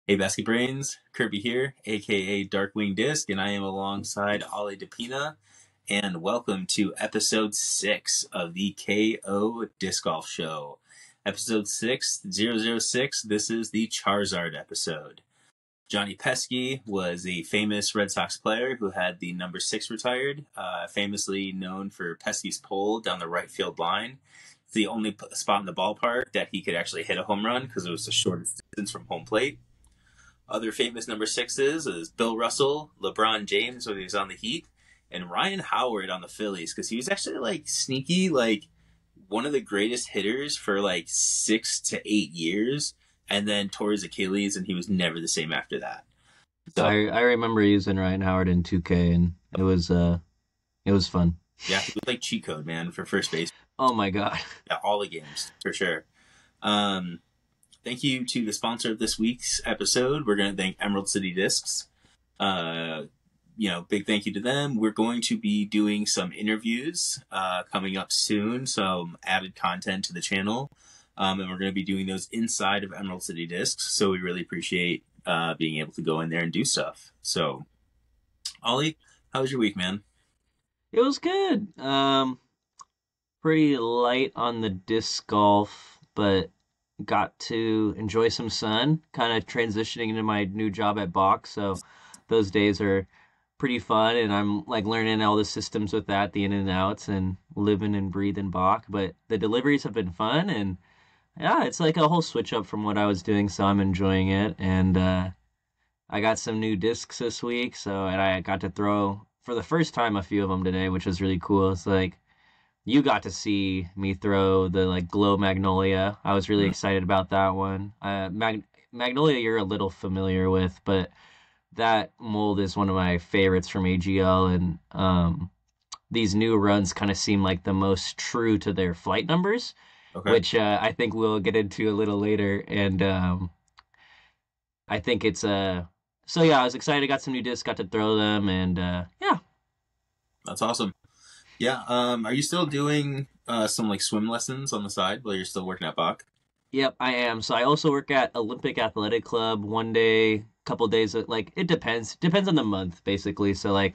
Hey, Basket Brains, Kirby here, aka Darkwing Disc, and I am alongside Ollie DePina. And welcome to episode 6 of the K.O Disc Golf Show. Episode 6, 006, this is the Charizard episode. Johnny Pesky was a famous Red Sox player who had the number 6 retired, famously known for Pesky's pole down the right field line. It's the only spot in the ballpark that he could actually hit a home run because it was the shortest distance from home plate. Other famous number 6s is Bill Russell, LeBron James when he was on the Heat, and Ryan Howard on the Phillies, because he was actually sneaky, one of the greatest hitters for 6 to 8 years, and then tore his Achilles, and he was never the same after that. So I remember using Ryan Howard in 2K, and it was fun. Yeah, he was like cheat code, man, for first base. Oh my god. Yeah, all the games for sure. Thank you to the sponsor of this week's episode. We're going to thank Emerald City Discs. Big thank you to them. We're going to be doing some interviews coming up soon, some added content to the channel. And we're going to be doing those inside of Emerald City Discs. So we really appreciate being able to go in there and do stuff. So, Ollie, how was your week, man? It was good. Pretty light on the disc golf, but got to enjoy some sun, kind of transitioning into my new job at Bach, so those days are pretty fun, and I'm learning all the systems with that, the in and outs, and living and breathing Bach. But the deliveries have been fun, and yeah, it's like a whole switch up from what I was doing, so I'm enjoying it. And I got some new discs this week, and I got to throw for the first time a few of them today, which was really cool. It's you got to see me throw the Glow Magnolia. I was really excited about that one. Magnolia you're a little familiar with, but that mold is one of my favorites from AGL, and these new runs kind of seem like the most true to their flight numbers, which I think we'll get into a little later. And I think it's so yeah, I was excited. I got some new discs, got to throw them, and yeah. That's awesome. Yeah, are you still doing some swim lessons on the side while you're still working at Bach? Yep, I am. So I also work at Olympic Athletic Club one day, couple days. It depends. Depends on the month, basically. So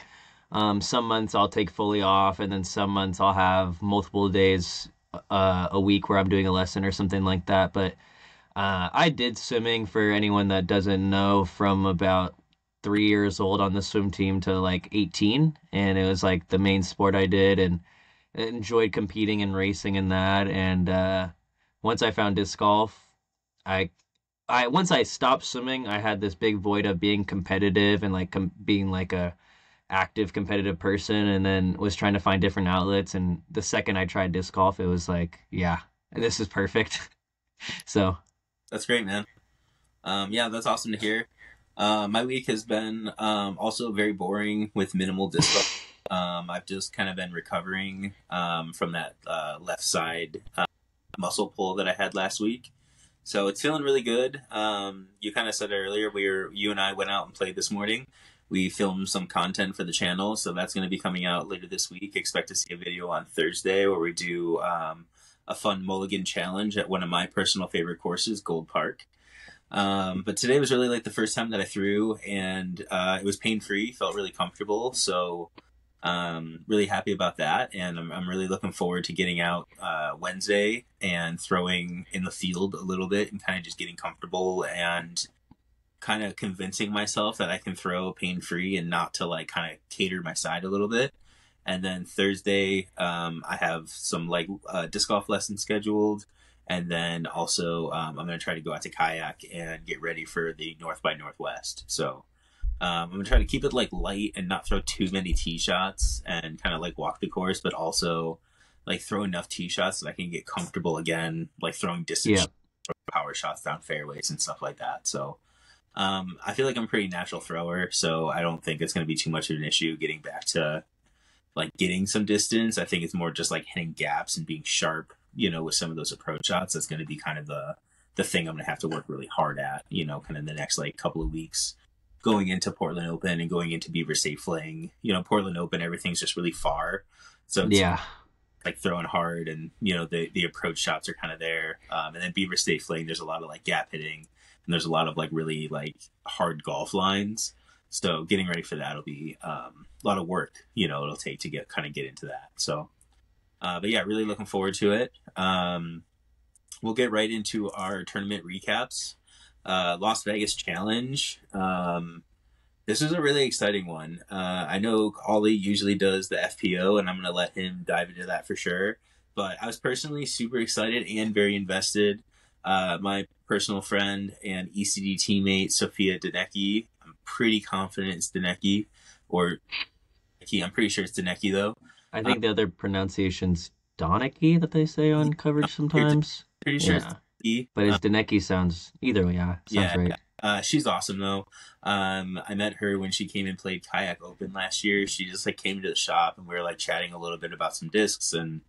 some months I'll take fully off, and then some months I'll have multiple days a week where I'm doing a lesson or something like that. But I did swimming, for anyone that doesn't know, from about 3 years old on the swim team to 18, and it was the main sport I did, and enjoyed competing and racing in that. And once I found disc golf, I once I stopped swimming, I had this big void of being competitive and being a active competitive person, and then was trying to find different outlets. And the second I tried disc golf, it was yeah, this is perfect. So that's great, man. Yeah, that's awesome to hear. My week has been also very boring with minimal disc golf. I've just kind of been recovering from that left side muscle pull that I had last week. So it's feeling really good. You kind of said it earlier, you and I went out and played this morning. We filmed some content for the channel, so that's going to be coming out later this week. Expect to see a video on Thursday where we do a fun mulligan challenge at one of my personal favorite courses, Gold Park. But today was really the first time that I threw, and it was pain-free, felt really comfortable. So really happy about that, and I'm really looking forward to getting out Wednesday and throwing in the field a little bit and kind of just getting comfortable and kind of convincing myself that I can throw pain-free and not to kind of cater my side a little bit. And then Thursday I have some disc golf lessons scheduled, and then also I'm going to try to go out to kayak and get ready for the North by Northwest. So I'm going to try to keep it light and not throw too many tee shots and kind of walk the course, but also throw enough tee shots that I can get comfortable again, throwing distance power shots down fairways and stuff like that. So I feel like I'm a pretty natural thrower, so I don't think it's going to be too much of an issue getting back to getting some distance. I think it's more just hitting gaps and being sharp, with some of those approach shots. That's going to be kind of the thing I'm going to have to work really hard at, kind of the next couple of weeks going into Portland Open and going into Beaver State Fling. Portland Open, everything's just really far. So it's yeah, throwing hard, and, the approach shots are kind of there. And then Beaver State Fling, there's a lot of gap hitting, and there's a lot of like really like hard golf lines. So getting ready for that will be a lot of work, it'll take to get into that. So, but yeah, really looking forward to it. We'll get right into our tournament recaps. Las Vegas Challenge. This is a really exciting one. I know Ollie usually does the FPO, and I'm going to let him dive into that for sure. But I was personally super excited and very invested. My personal friend and ECD teammate, Sophia Danecki, I'm pretty confident it's Danecki, or I'm pretty sure it's Danecki, though. I think the other pronunciation's Donecki that they say on coverage sometimes. Pretty sure it's Danecki. But his Danecki sounds, either way, sounds right. She's awesome though. I met her when she came and played Kayak Open last year. She just like came to the shop and we were like chatting a little bit about some discs, and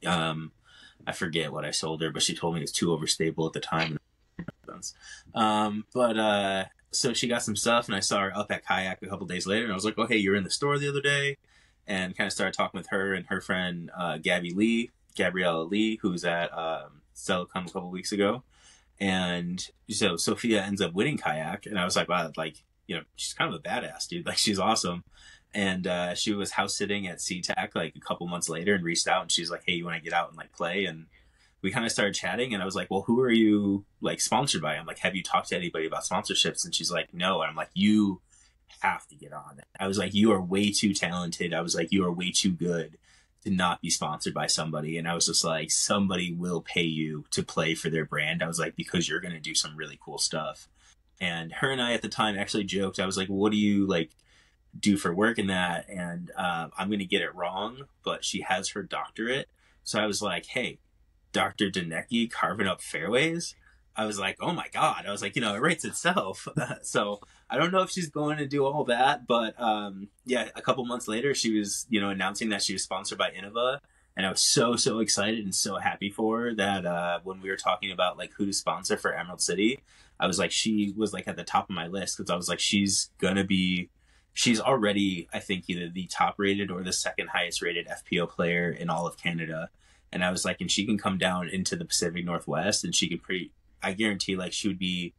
I forget what I sold her, but she told me it was too overstable at the time. So she got some stuff, and I saw her up at Kayak a couple days later, and I was like, oh hey, you're in the store the other day, and kind of started talking with her and her friend Gabriella Lee, who's at Celicom a couple weeks ago. And so Sophia ends up winning Kayak, and I was like, wow, like, she's kind of a badass, dude. Like, she's awesome. And she was house sitting at SeaTac like a couple months later and reached out, and she's like, hey, you want to get out and like play? And we kind of started chatting, and I was like, well, who are you like sponsored by? I'm like, have you talked to anybody about sponsorships? And she's like, no. And I'm like, you have to get on it. I was like, you are way too talented. I was like, you are way too good to not be sponsored by somebody. And I was just like, somebody will pay you to play for their brand. I was like, because you're going to do some really cool stuff. And her and I at the time actually joked. I was like, what do you like do for work in that? And I'm going to get it wrong, but she has her doctorate. So I was like, hey, Dr. Danecki carving up fairways. I was like, oh my God. I was like, it writes itself. So I don't know if she's going to do all that, but yeah, a couple months later, she was, announcing that she was sponsored by Innova. And I was so, so excited and so happy for her that when we were talking about like who to sponsor for Emerald City, I was like, she was like at the top of my list, because I was like, she's already, I think, either the top rated or the second highest rated FPO player in all of Canada. And I was like, and she can come down into the Pacific Northwest, and she could I guarantee like she would be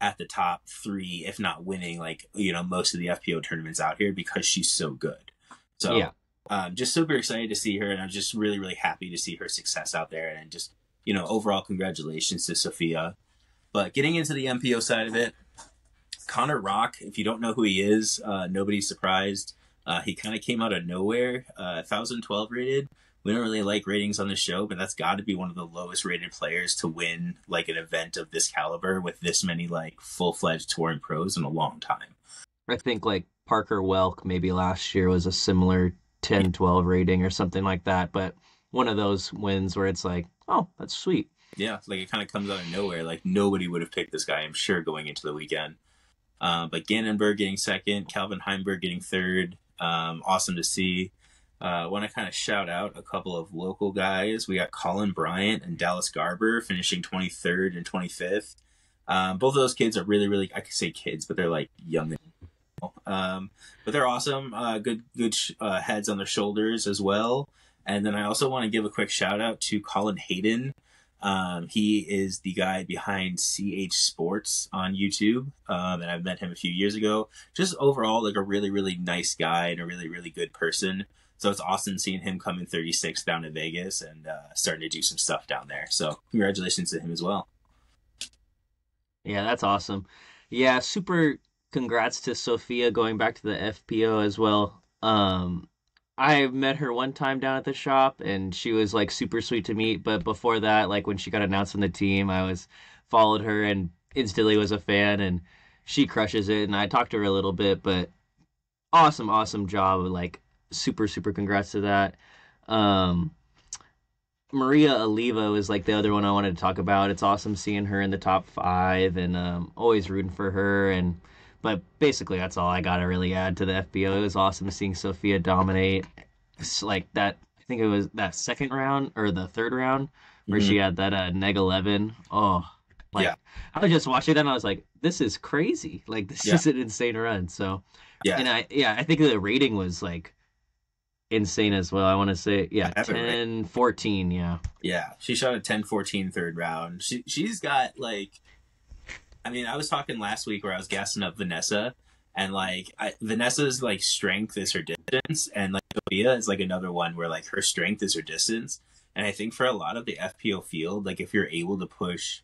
at the top 3, if not winning, like, most of the FPO tournaments out here, because she's so good. So yeah, just super excited to see her. And I'm just really, really happy to see her success out there. And just, overall congratulations to Sophia. But getting into the MPO side of it, Connor Rock, if you don't know who he is, nobody's surprised. He kind of came out of nowhere, 1012 rated. We don't really like ratings on the show, but that's got to be one of the lowest rated players to win like an event of this caliber with this many like full-fledged touring pros in a long time. I think like Parker Welk maybe last year was a similar 10-12 rating or something like that, but one of those wins where it's like, oh, that's sweet. Yeah, like it kind of comes out of nowhere. Like nobody would have picked this guy, I'm sure, going into the weekend. But Gannenberg getting second, Calvin Heimberg getting third. Awesome to see. Want to kind of shout out a couple of local guys. We got Colin Bryant and Dallas Garber finishing 23rd and 25th. Both of those kids are really, really, I could say kids, but they're like young. But they're awesome. Good heads on their shoulders as well. And then I also want to give a quick shout out to Colin Hayden. He is the guy behind CH Sports on YouTube. And I've met him a few years ago. Just overall, like a really, really nice guy and a really, really good person. So it's awesome seeing him come in 36 down to Vegas and starting to do some stuff down there. So congratulations to him as well. Yeah, that's awesome. Yeah, super congrats to Sophia going back to the FPO as well. I met her one time down at the shop, and she was like super sweet to meet. But before that, like when she got announced on the team, followed her and instantly was a fan, and she crushes it. And I talked to her a little bit, but awesome job. Like super congrats to that. Maria Oliva is like the other one I wanted to talk about. It's awesome seeing her in the top 5, and always rooting for her. But basically that's all I gotta really add to the FBO. It was awesome seeing Sophia dominate. It's like that. I think it was that second round or the third round where she had that neg 11. Oh, like yeah. I was just watching that and I was like, this is crazy. Like this is an insane run. So yeah, and I think the rating was like insane as well. I want to say 10-14. Yeah, she shot a 10-14 third round. She's got like I mean, I was talking last week where I was gassing up Vanessa, and like Vanessa's like strength is her distance, and like Sophia is like another one where like her strength is her distance. And I think for a lot of the FPO field, like if you're able to push,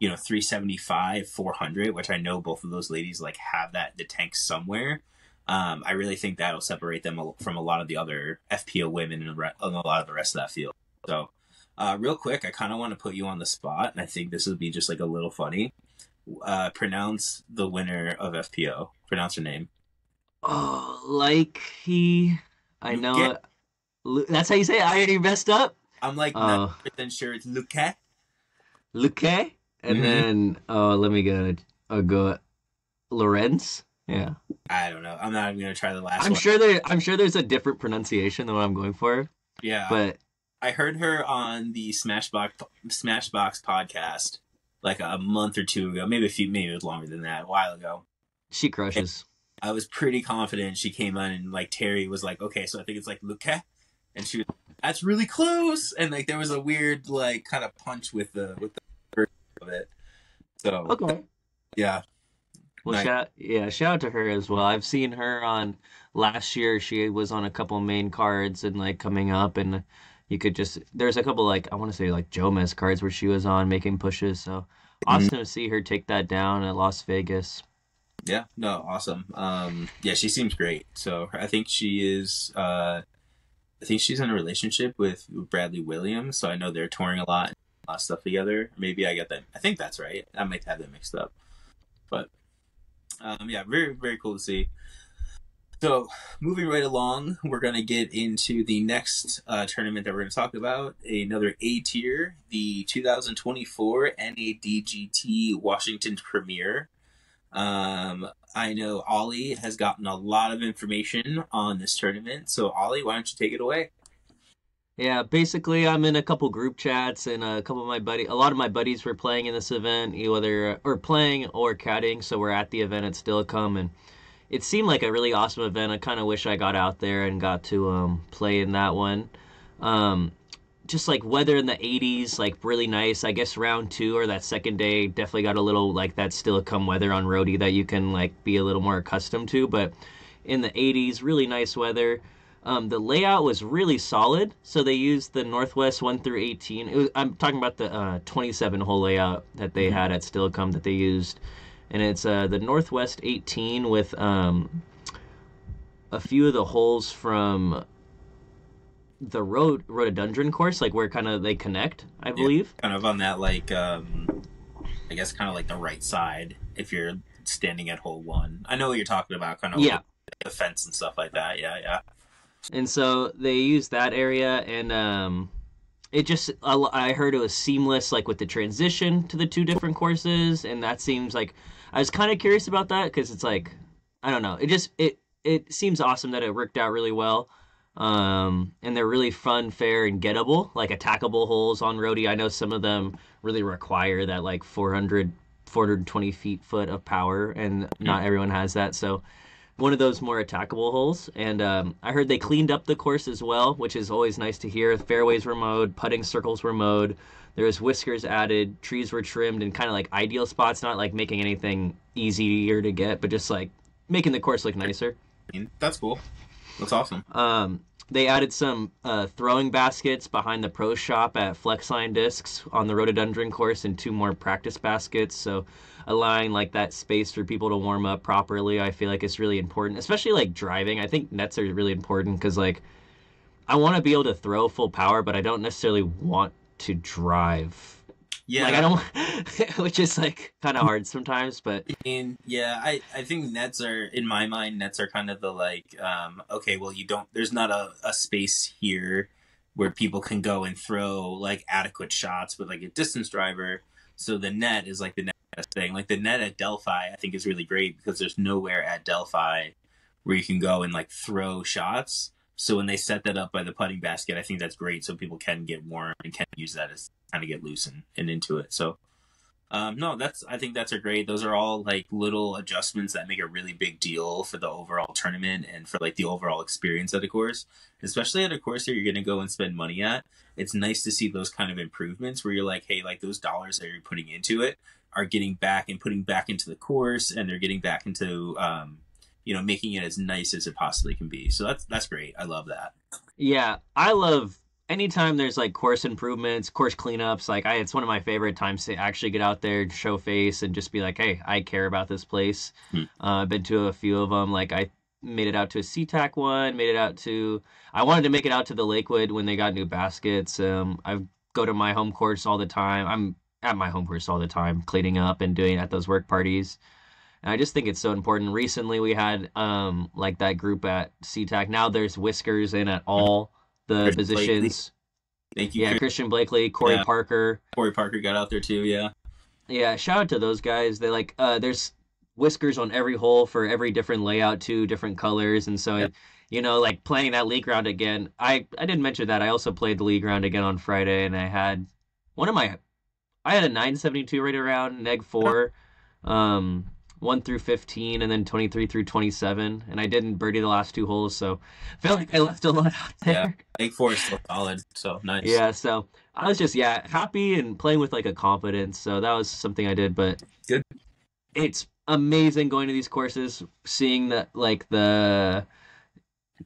375, 400, which I know both of those ladies like have the tank somewhere. I really think that'll separate them from a lot of the other FPO women and a lot of the rest of that field. So, real quick, I kind of want to put you on the spot, and I think this would be just like a little funny. Pronounce the winner of FPO. Pronounce her name. Oh, like I know it. That's how you say it. I already messed up. I'm like 90% sure it's Luque. Luque? And then, let me go Lorenz? Yeah. I don't know. I'm not even going to try the last one. I'm sure there's a different pronunciation than what I'm going for. Yeah. But I heard her on the Smashbox podcast like a month or two ago, maybe it was longer than that, a while ago. She crushes. And I was pretty confident she came on, and like Terry was like, okay, so I think it's like Luque, and she was, that's really close, and like there was a weird like kind of punch with the of it. So okay, yeah. Well, nice. Shout out to her as well. I've seen her on last year. She was on a couple main cards and like coming up, and you could there's a couple like I want to say like Jomez cards where she was on making pushes. So awesome to see her take that down at Las Vegas. Yeah, no, awesome. Yeah, she seems great. So I think she is. I think she's in a relationship with Bradley Williams. So I know they're touring a lot of stuff together. Maybe I get that. I think that's right. I might have that mixed up. But yeah, very, very cool to see. So moving right along, we're going to get into the next tournament that we're going to talk about. Another A tier, the 2024 NADGT Washington Premier. I know Ollie has gotten a lot of information on this tournament. So Ollie, why don't you take it away? Yeah, basically I'm in a couple group chats, and a lot of my buddies were playing in this event, whether or playing or caddying, so we're at the event at Stilley, and it seemed like a really awesome event. I kind of wish I got out there and got to play in that one. Just like weather in the 80s, like really nice. I guess round 2 or that second day definitely got a little like that Stilley weather on roadie that you can like be a little more accustomed to, but in the 80s, really nice weather. The layout was really solid, so they used the Northwest 1 through 18. I'm talking about the 27-hole layout that they had at Stilley that they used, and it's the Northwest 18 with a few of the holes from the rhododendron course, like where kind of they connect, I believe. Kind of on that, like, I guess kind of like the right side if you're standing at hole 1. I know what you're talking about, kind of like the fence and stuff like that. Yeah. And so they used that area, and it just, I heard it was seamless, like with the transition to the 2 different courses, and that seems like, I was kind of curious about that, because it's like, I don't know, it seems awesome that it worked out really well. And they're really fun, fair, and gettable, like attackable holes on roadie. I know some of them really require that like 420 foot of power, and not everyone has that. So one of those more attackable holes. And I heard they cleaned up the course as well, which is always nice to hear. Fairways were mowed, putting circles were mowed. There was whiskers added, trees were trimmed in kind of like ideal spots, not like making anything easier to get, but just like making the course look nicer. That's cool. That's awesome. They added some throwing baskets behind the pro shop at Flexline Discs on the rhododendron course, and 2 more practice baskets. So allowing like that space for people to warm up properly, I feel like it's really important, especially like driving. I think nets are really important because like I want to be able to throw full power, but I don't necessarily want to drive. Yeah, like I don't, which is like kind of hard sometimes, but I mean, yeah, I think nets are, in my mind, nets are kind of the like, okay, well, there's not a space here where people can go and throw like adequate shots with like a distance driver. So the net is like the next thing. Like the net at Delphi, I think is really great because there's nowhere at Delphi where you can go and like throw shots. So when they set that up by the putting basket, I think that's great. So people can get warm and can use that as kind of get loose and into it. So No, I think that's a great. Those are all like little adjustments that make a really big deal for the overall tournament and for like the overall experience of the course. Especially at a course that you're going to go and spend money at. It's nice to see those kind of improvements where you're like, hey, like those dollars that you're putting into it are getting back and putting back into the course, and they're getting back into, making it as nice as it possibly can be. So that's great. I love that. Yeah, I love anytime there's like course improvements, course cleanups. Like it's one of my favorite times to actually get out there, show face, and just be like, hey, I care about this place. Hmm. I've been to a few of them. Like I made it out to a SeaTac one, made it out to. I wanted to make it out to the Lakewood when they got new baskets. I go to my home course all the time. I'm at my home course all the time, cleaning up and doing at those work parties. And I just think it's so important. Recently, we had like that group at SeaTac. Now there's Whiskers in at all the Christian Blakely. positions. Thank you. Yeah, Christian Blakely, Corey Yeah. Parker. Corey Parker got out there too. Yeah. Yeah, shout out to those guys. They like there's Whiskers on every hole for every different layout too, different colors, and so Yep. like playing that league round again. I didn't mention that I also played the league round again on Friday, and one of my I had a 972 right around neg four. Um, 1 through 15, and then 23 through 27, and I didn't birdie the last two holes, so I feel like I left a lot out Yeah. there. Big four is still solid. So nice. Yeah, so I was just happy and playing with like a confidence. So that was something I did, but Good. it's amazing going to these courses, seeing that like the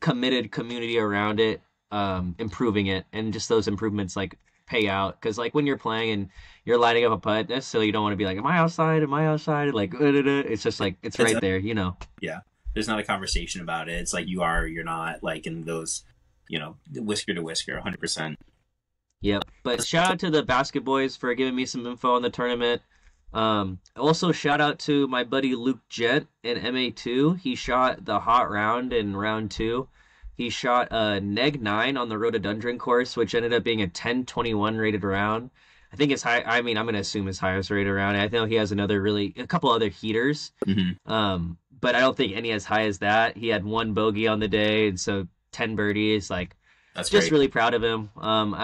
committed community around it, improving it, and just those improvements like pay out. Because like when you're playing and you're lining up a putt, necessarily you don't want to be like, "Am I outside? Am I outside?" Like, it's just like it's right there, you know. Yeah. There's not a conversation about it. It's like you are, you're not, like in those, whisker to whisker, 100%. Yep. But shout out to the Basket Boys for giving me some info on the tournament. Also shout out to my buddy Luke Gent in MA2. He shot the hot round in round two. He shot a neg 9 on the Rhododendron course, which ended up being a 10-21 rated round. I think it's high. I mean, I'm gonna assume it's highest rated round. I know he has a couple other heaters. But I don't think any as high as that. He had one bogey on the day, and so 10 birdies. Like, That's just great. really proud of him.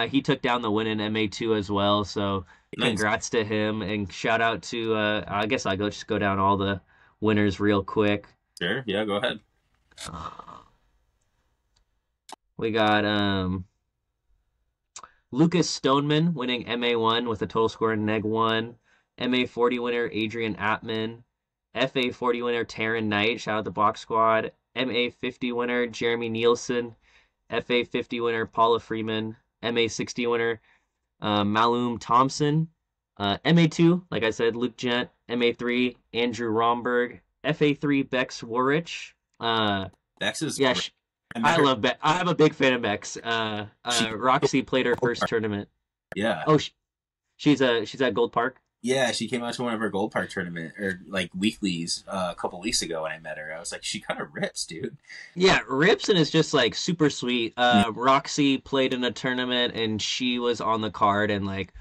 He took down the win in MA2 as well, so Nice. congrats to him, and shout out to I guess I'll just go down all the winners real quick. Sure. Yeah, go ahead. We got Lucas Stoneman winning MA1 with a total score in neg 1. MA40 winner Adrian Atman. FA40 winner Taryn Knight. Shout out the Box Squad. MA50 winner Jeremy Nielsen. FA50 winner Paula Freeman. MA60 winner Malum Thompson. MA2, like I said, Luke Gent. MA3, Andrew Romberg. FA3, Bex Warrich. Bex is Yeah, great. I love Bex. I'm a big fan of Bex. She- Roxy played her first tournament. Yeah. Oh, she's at Gold Park. Yeah, she came out to one of her Gold Park tournament or like weeklies a couple weeks ago when I met her. I was like, she kind of rips, dude. Yeah, Ripson is just like super sweet. Roxy played in a tournament and she was on the card, and like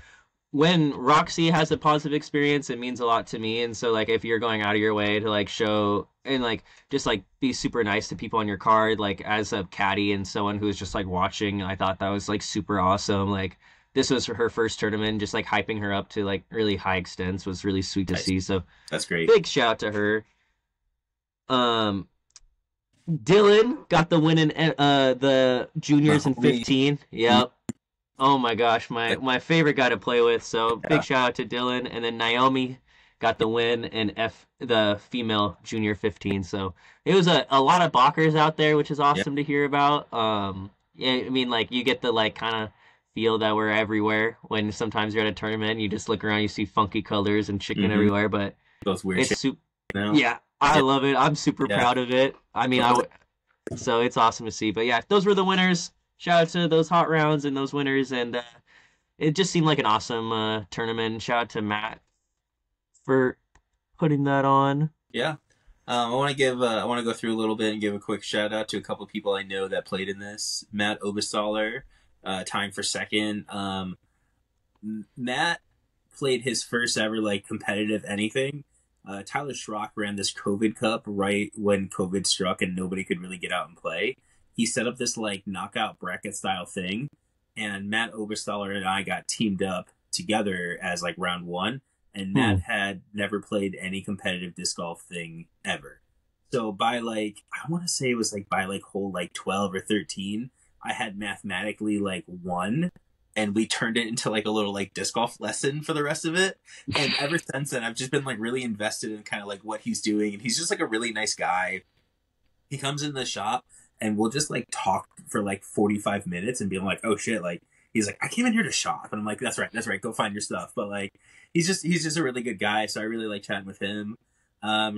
when Roxy has a positive experience, it means a lot to me. And so like if you're going out of your way to like show and like just like be super nice to people on your card, like as a caddy and someone who's just like watching, I thought that was like super awesome. Like this was her first tournament, just like hyping her up to like really high extents was really sweet to Nice. see. So That's great. big shout out to her. Dylan got the win in the juniors in 15. Yep. Oh my gosh, my favorite guy to play with. So Yeah. big shout out to Dylan, and then Naomi got the win in the female junior 15. So it was a lot of balkers out there, which is awesome to hear about. Yeah, I mean like you get the like kind of feel that we're everywhere when sometimes you're at a tournament, you just look around, you see funky colors and chicken Mhm. everywhere, but Both weird it's shit super. now. Yeah, I love it. I'm super Yeah. proud of it. I mean, so it's awesome to see. But yeah, those were the winners. Shout out to those hot rounds and those winners, and it just seemed like an awesome tournament. Shout out to Matt for putting that on. Yeah. I want to go through a little bit and give a quick shout out to a couple of people I know that played in this. Matt Oberstaller, tying for second. Matt played his first ever like competitive anything. Tyler Schrock ran this COVID Cup right when COVID struck and nobody could really get out and play. He set up this like knockout bracket style thing, and Matt Oberstaller and I got teamed up together as like round one, and Hmm. Matt had never played any competitive disc golf thing ever. So by like, I want to say it was like by like hole like 12 or 13, I had mathematically like won, and we turned it into like a little like disc golf lesson for the rest of it. And ever since then, I've just been like really invested in kind of like what he's doing. And he's just like a really nice guy. He comes in the shop and we'll just like talk for like 45 minutes and be like, oh shit, like he's like, I came in here to shop. And I'm like, that's right, go find your stuff. But like he's just a really good guy, so I really like chatting with him.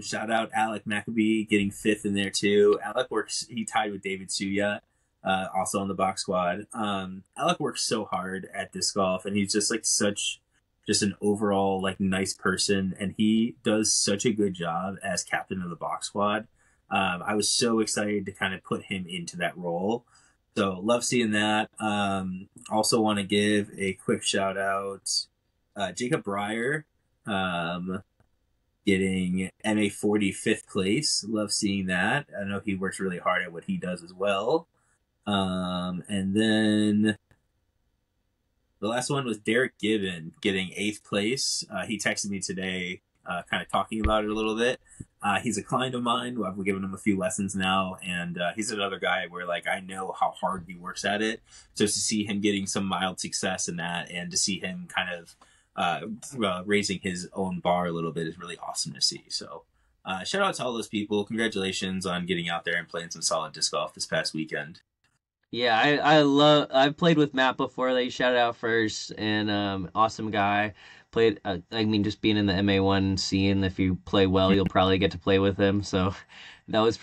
Shout out Alec Maccabee getting fifth in there too. Alec works, he tied with David Suya, also on the box squad. Alec works so hard at disc golf, and he's just like such just an overall like nice person, and he does such a good job as captain of the box squad. I was so excited to kind of put him into that role. So love seeing that. Also want to give a quick shout out, Jacob Breyer, getting MA40 fifth place. Love seeing that. I know he works really hard at what he does as well. And then the last one was Derek Gibbon getting eighth place. He texted me today, kind of talking about it a little bit. He's a client of mine. I've given him a few lessons now, and he's another guy where like I know how hard he works at it. So to see him getting some mild success in that, and to see him kind of raising his own bar a little bit is really awesome to see. So shout out to all those people. Congratulations on getting out there and playing some solid disc golf this past weekend. Yeah, I've played with Matt before. They shouted out first, and awesome guy. Played, I mean, just being in the MA1 scene, if you play well, you'll probably get to play with him. So that was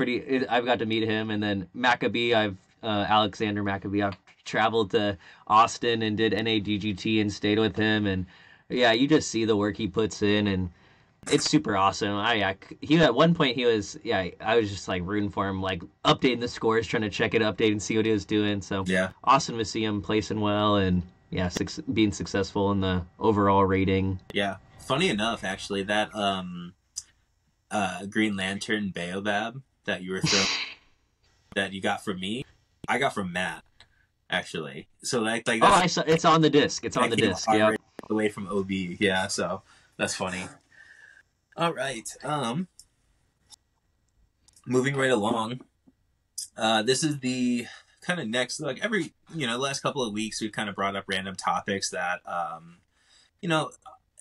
I've got to meet him, and then Maccabee, Alexander Maccabee. I've traveled to Austin and did NADGT and stayed with him, and yeah, you just see the work he puts in, and it's super awesome. He at one point I was just like rooting for him, like updating the scores, trying to check it, update and see what he was doing. So Yeah, awesome to see him placing well and yeah, being successful in the overall rating. yeah. Funny enough, actually, that Green Lantern Baobab that you were throwing that you got from me, I got from Matt, actually. So like Oh, I saw it's on the disc. It's on the disc. Yeah. Away from OB. Yeah, so that's funny. All right. Moving right along. This is the kind of next, like every, last couple of weeks we've kind of brought up random topics that,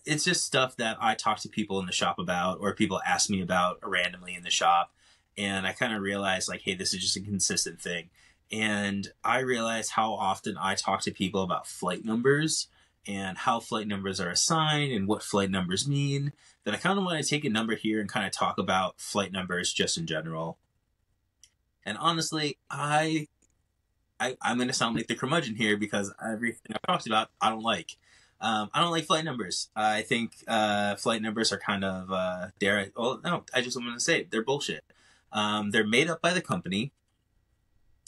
it's just stuff that I talk to people in the shop about, or people ask me about randomly in the shop. And I kind of realized like, hey, this is just a consistent thing. And I realize how often I talk to people about flight numbers and how flight numbers are assigned and what flight numbers mean, that I kind of want to take a number here and kind of talk about flight numbers just in general. And honestly, I'm going to sound like the curmudgeon here because everything I've talked about, I don't like. I don't like flight numbers. I think flight numbers are kind of, I just want to say it, they're bullshit. They're made up by the company.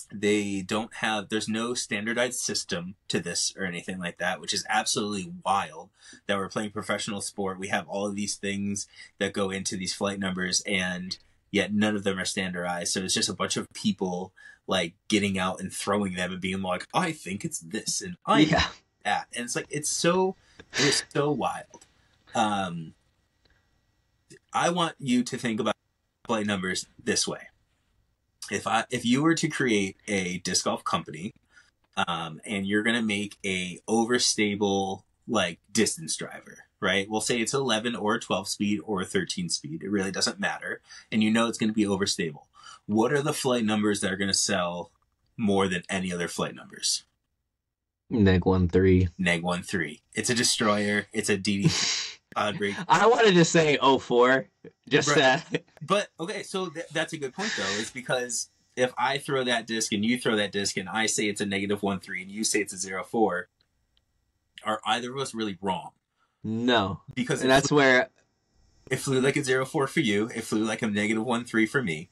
There's no standardized system to this or anything like that, which is absolutely wild that we're playing professional sport. We have all of these things that go into these flight numbers, and yet none of them are standardized. So it's just a bunch of people like getting out and throwing them and being like, I think it's this and I think that. And it's like, it is so wild. I want you to think about flight numbers this way. If you were to create a disc golf company, and you're going to make a overstable like distance driver, right? We'll say it's 11 or a 12 speed or a 13 speed. It really doesn't matter. And it's going to be overstable. What are the flight numbers that are going to sell more than any other flight numbers? Neg 1-3. Neg 1-3. It's a destroyer. It's a DD. I wanted to say 04. Just right. that. But okay, so that's a good point though, is because if I throw that disc and you throw that disc and I say it's a negative 1-3 and you say it's a 0-4, are either of us really wrong? No. Because that's where it flew like a 0-4 for you. It flew like a negative 1-3 for me.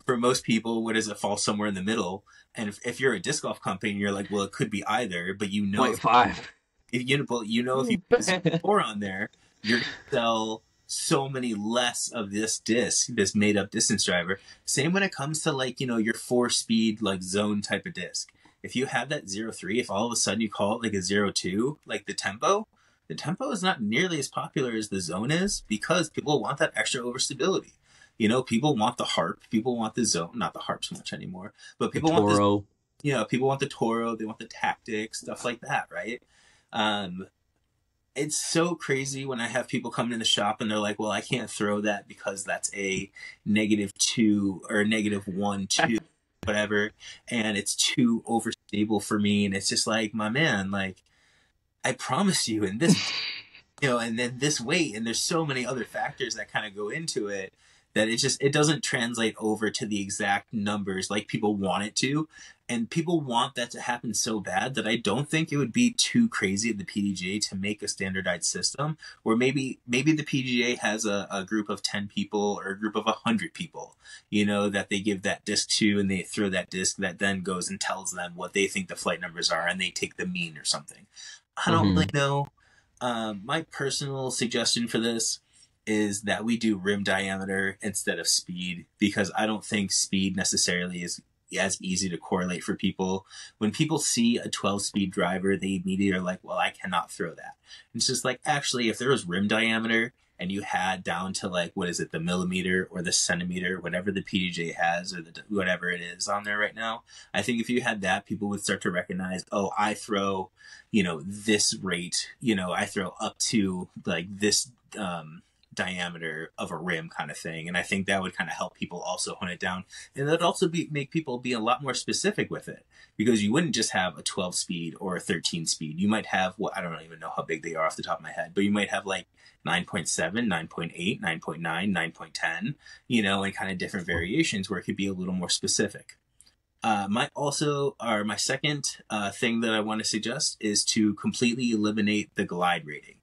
For most people, what does it fall somewhere in the middle? And if you're a disc golf company and you're like, well, it could be either, but 0.5. If you put 4 on there, you're going to sell so many less of this disc, this made up distance driver. Same when it comes to like, your 4-speed like zone type of disc. If you have that 0-3, if all of a sudden you call it like a 0-2, like the tempo, The tempo is not nearly as popular as the zone is because people want that extra overstability. You know, people want the harp, people want the zone, not the harp so much anymore, but The people want this, Toro. you know, people want the Toro, they want the tactics, stuff like that, right? Um, it's so crazy when I have people come in the shop and they're like, well, I can't throw that because that's a -2 or -1, 2, whatever, and it's too overstable for me. And it's just like, my man, like, I promise you, in this, you know, and then this weight, and there's so many other factors that kind of go into it that it doesn't translate over to the exact numbers like people want it to. And people want that to happen so bad that I don't think it would be too crazy of the PDGA to make a standardized system where maybe the PGA has a group of 10 people or a group of 100 people, you know, that they give that disc to, and they throw that disc that then goes and tells them what they think the flight numbers are, and they take the mean or something. I don't really know. My personal suggestion for this is that we do rim diameter instead of speed, because I don't think speed necessarily is as easy to correlate for people. When people see a 12-speed driver, they immediately are like, well, I cannot throw that. And it's just like, actually, if there was rim diameter and you had down to, like, what is it, the millimeter or the centimeter, whatever the PDJ has, or the whatever it is on there right now, I think if you had that, people would start to recognize, oh, I throw, you know, this rate, you know, I throw up to, like, this diameter of a rim kind of thing. And I think that would kind of help people also hone it down. And that'd also make people be a lot more specific with it, because you wouldn't just have a 12 speed or a 13 speed. You might have, well, I don't even know how big they are off the top of my head, but you might have like 9.7, 9.8, 9.9, 9.10, you know, and kind of different variations where it could be a little more specific. My second thing that I want to suggest is to completely eliminate the glide rating.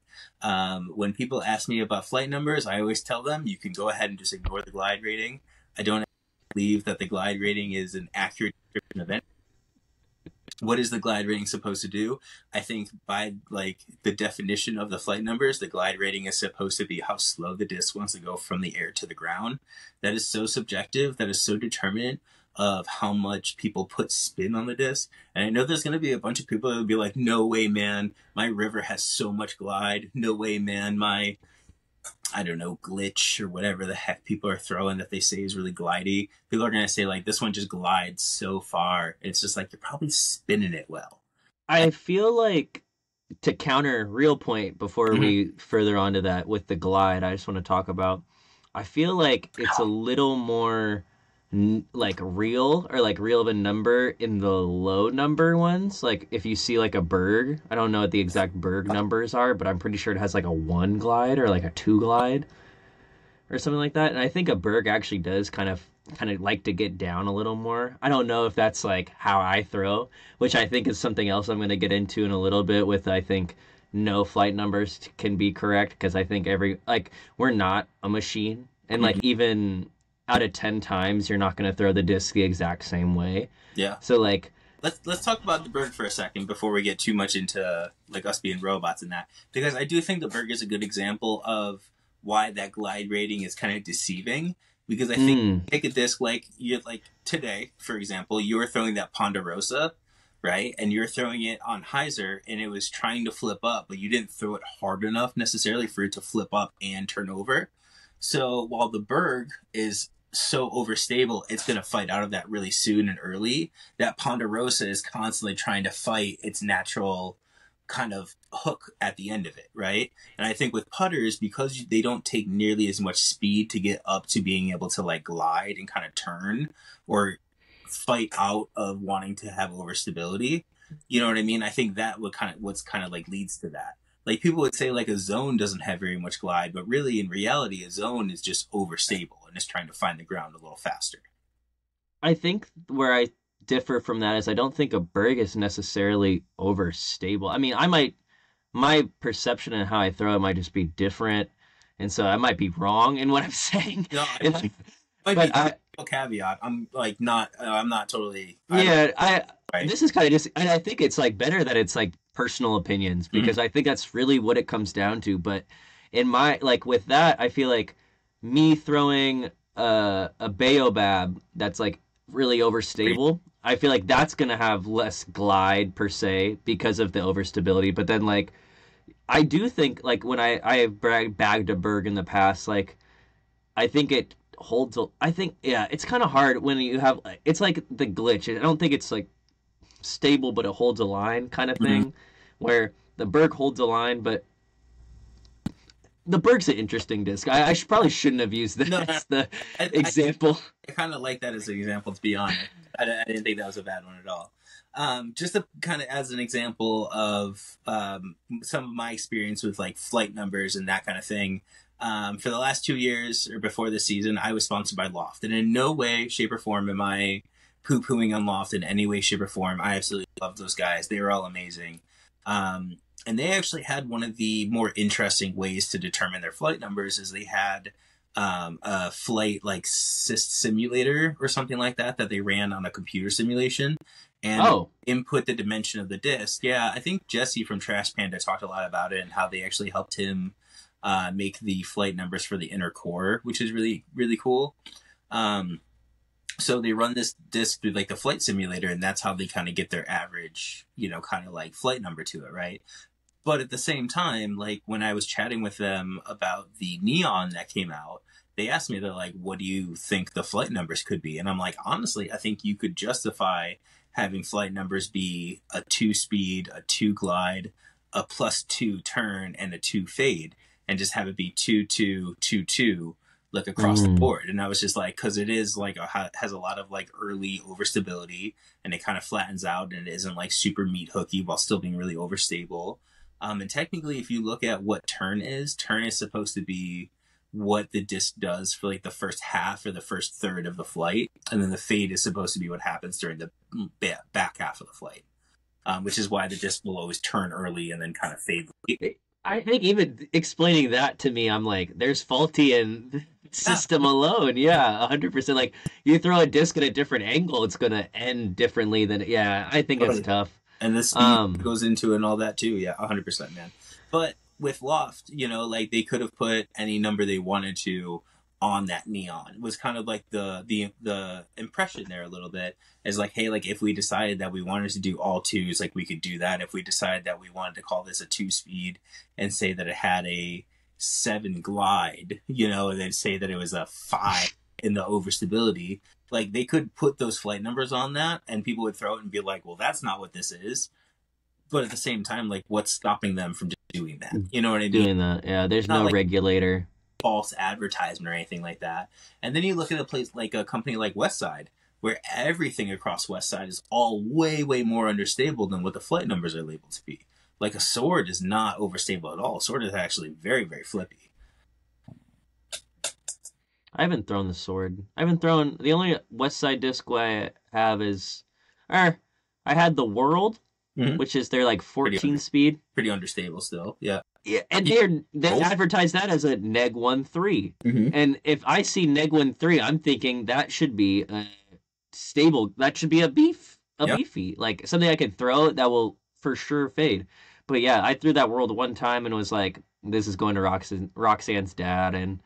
When people ask me about flight numbers, I always tell them you can go ahead and just ignore the glide rating. I don't believe that the glide rating is an accurate description of it. What is the glide rating supposed to do? I think by, like, the definition of the flight numbers, the glide rating is supposed to be how slow the disc wants to go from the air to the ground. That is so subjective. That is so determinant of how much people put spin on the disc. And I know there's going to be a bunch of people that will be like, no way, man, my river has so much glide. No way, man, my, I don't know, glitch or whatever the heck people are throwing that they say is really glidey. People are going to say, like, this one just glides so far. It's just like, you're probably spinning it well. I feel like, to counter real point before we further on to that with the glide, I just want to talk about, I feel like it's a little more like real, or like real of a number in the low number ones. Like if you see like a Berg, I don't know what the exact Berg numbers are, but I'm pretty sure it has like a 1 glide or like a 2 glide or something like that. And I think a Berg actually does kind of like to get down a little more. I don't know if that's like how I throw, which I think is something else I'm going to get into in a little bit with, I think, no flight numbers can be correct, because I think we're not a machine, and like even out of 10 times, you're not going to throw the disc the exact same way. Yeah. So like, let's talk about the Berg for a second before we get too much into like us being robots and that, because I do think the Berg is a good example of why that glide rating is kind of deceiving. Because I think take a disc like today, for example, you were throwing that Ponderosa, right? And you're throwing it on hyzer, and it was trying to flip up, but you didn't throw it hard enough necessarily for it to flip up and turn over. So while the Berg is so overstable, it's going to fight out of that really soon and early. That Ponderosa is constantly trying to fight its natural kind of hook at the end of it, right? And I think with putters, because they don't take nearly as much speed to get up to being able to like glide and kind of turn or fight out of wanting to have overstability, you know what I mean? I think that what's kind of like leads to that. Like people would say like a zone doesn't have very much glide, but really in reality, a zone is just overstable and is trying to find the ground a little faster. I think where I differ from that is I don't think a Berg is necessarily overstable. I mean, my perception and how I throw it might just be different, and so I might be wrong in what I'm saying. No, caveat. I'm like not. I'm not totally. Right. This is kind of just, and I think it's like better that it's like personal opinions, because I think that's really what it comes down to. But in my, like with that, I feel like me throwing a Baobab that's like really overstable, I feel like that's gonna have less glide per se because of the overstability. But then like I do think like when I have bagged a Berg in the past, like I think it holds. I think yeah, it's kind of hard when you have. It's like the glitch. I don't think it's like stable, but it holds a line kind of Mhm. thing, where the Berg holds a line, but the Berg's an interesting disc. I probably shouldn't have used that No, as the I, I, example. I kind of like that as an example, to be honest. I didn't think that was a bad one at all. Just to kind of as an example of some of my experience with like flight numbers and that kind of thing. For the last 2 years or before this season, I was sponsored by Loft, and in no way, shape, or form am I poo-pooing on Loft in any way, shape, or form. I absolutely love those guys; they were all amazing. And they actually had one of the more interesting ways to determine their flight numbers is they had a flight like simulator or something like that they ran on a computer simulation, and Oh, input the dimension of the disc. Yeah, I think Jesse from Trash Panda talked a lot about it and how they actually helped him make the flight numbers for the inner core, which is really really cool. Um, so they run this disc through like the flight simulator, and that's how they kind of get their average, kind of like flight number to it, right? But at the same time, like when I was chatting with them about the Neon that came out, they asked me, they're like, what do you think the flight numbers could be? And I'm like, honestly, I think you could justify having flight numbers be a 2 speed, a 2 glide, a +2 turn, and a 2 fade, and just have it be 2 2 2 2, like across the mm, board. And I was just like, because it is like has a lot of like early overstability, and it kind of flattens out, and it isn't like super meat hooky while still being really overstable. And technically, if you look at what turn is supposed to be what the disc does for like the first half or the first third of the flight, and then the fade is supposed to be what happens during the back half of the flight, which is why the disc will always turn early and then kind of fade late. I think even explaining that to me, I'm like, there's faulty in the Yeah, system alone. Yeah, 100%. Like you throw a disc at a different angle, it's gonna end differently than. Yeah, I think it's totally. tough. And the speed Um, goes into it and all that too. Yeah, 100%, man. But with Loft, like they could have put any number they wanted to on that Neon. It was kind of like the impression there a little bit is like, hey, like if we decided that we wanted to do all twos, like we could do that. If we decided that we wanted to call this a 2 speed and say that it had a 7 glide, and then say that it was a 5 in the overstability, like they could put those flight numbers on that and people would throw it and be like, well, that's not what this is. But at the same time, like what's stopping them from just doing that? You know what I mean? doing that. Yeah, there's Not no like regulator. false advertisement or anything like that. And then you look at a place like a company like Westside, where everything across Westside is all way, way more unstable than what the flight numbers are labeled to be. Like a sword is not overstable at all. A sword is actually very, very flippy. I haven't thrown the sword. I haven't thrown the only West Side disc I have is, or I had the World, Mm-hmm. which is their like Pretty 14 speed. pretty understable still. Yeah. Yeah, and Yeah. they advertise that as a neg 1.3. Mm-hmm. And if I see neg 1.3, I'm thinking that should be stable. That should be a Yep. beefy, like something I can throw that will for sure fade. But yeah, I threw that World one time and was like, this is going to Roxanne's dad, and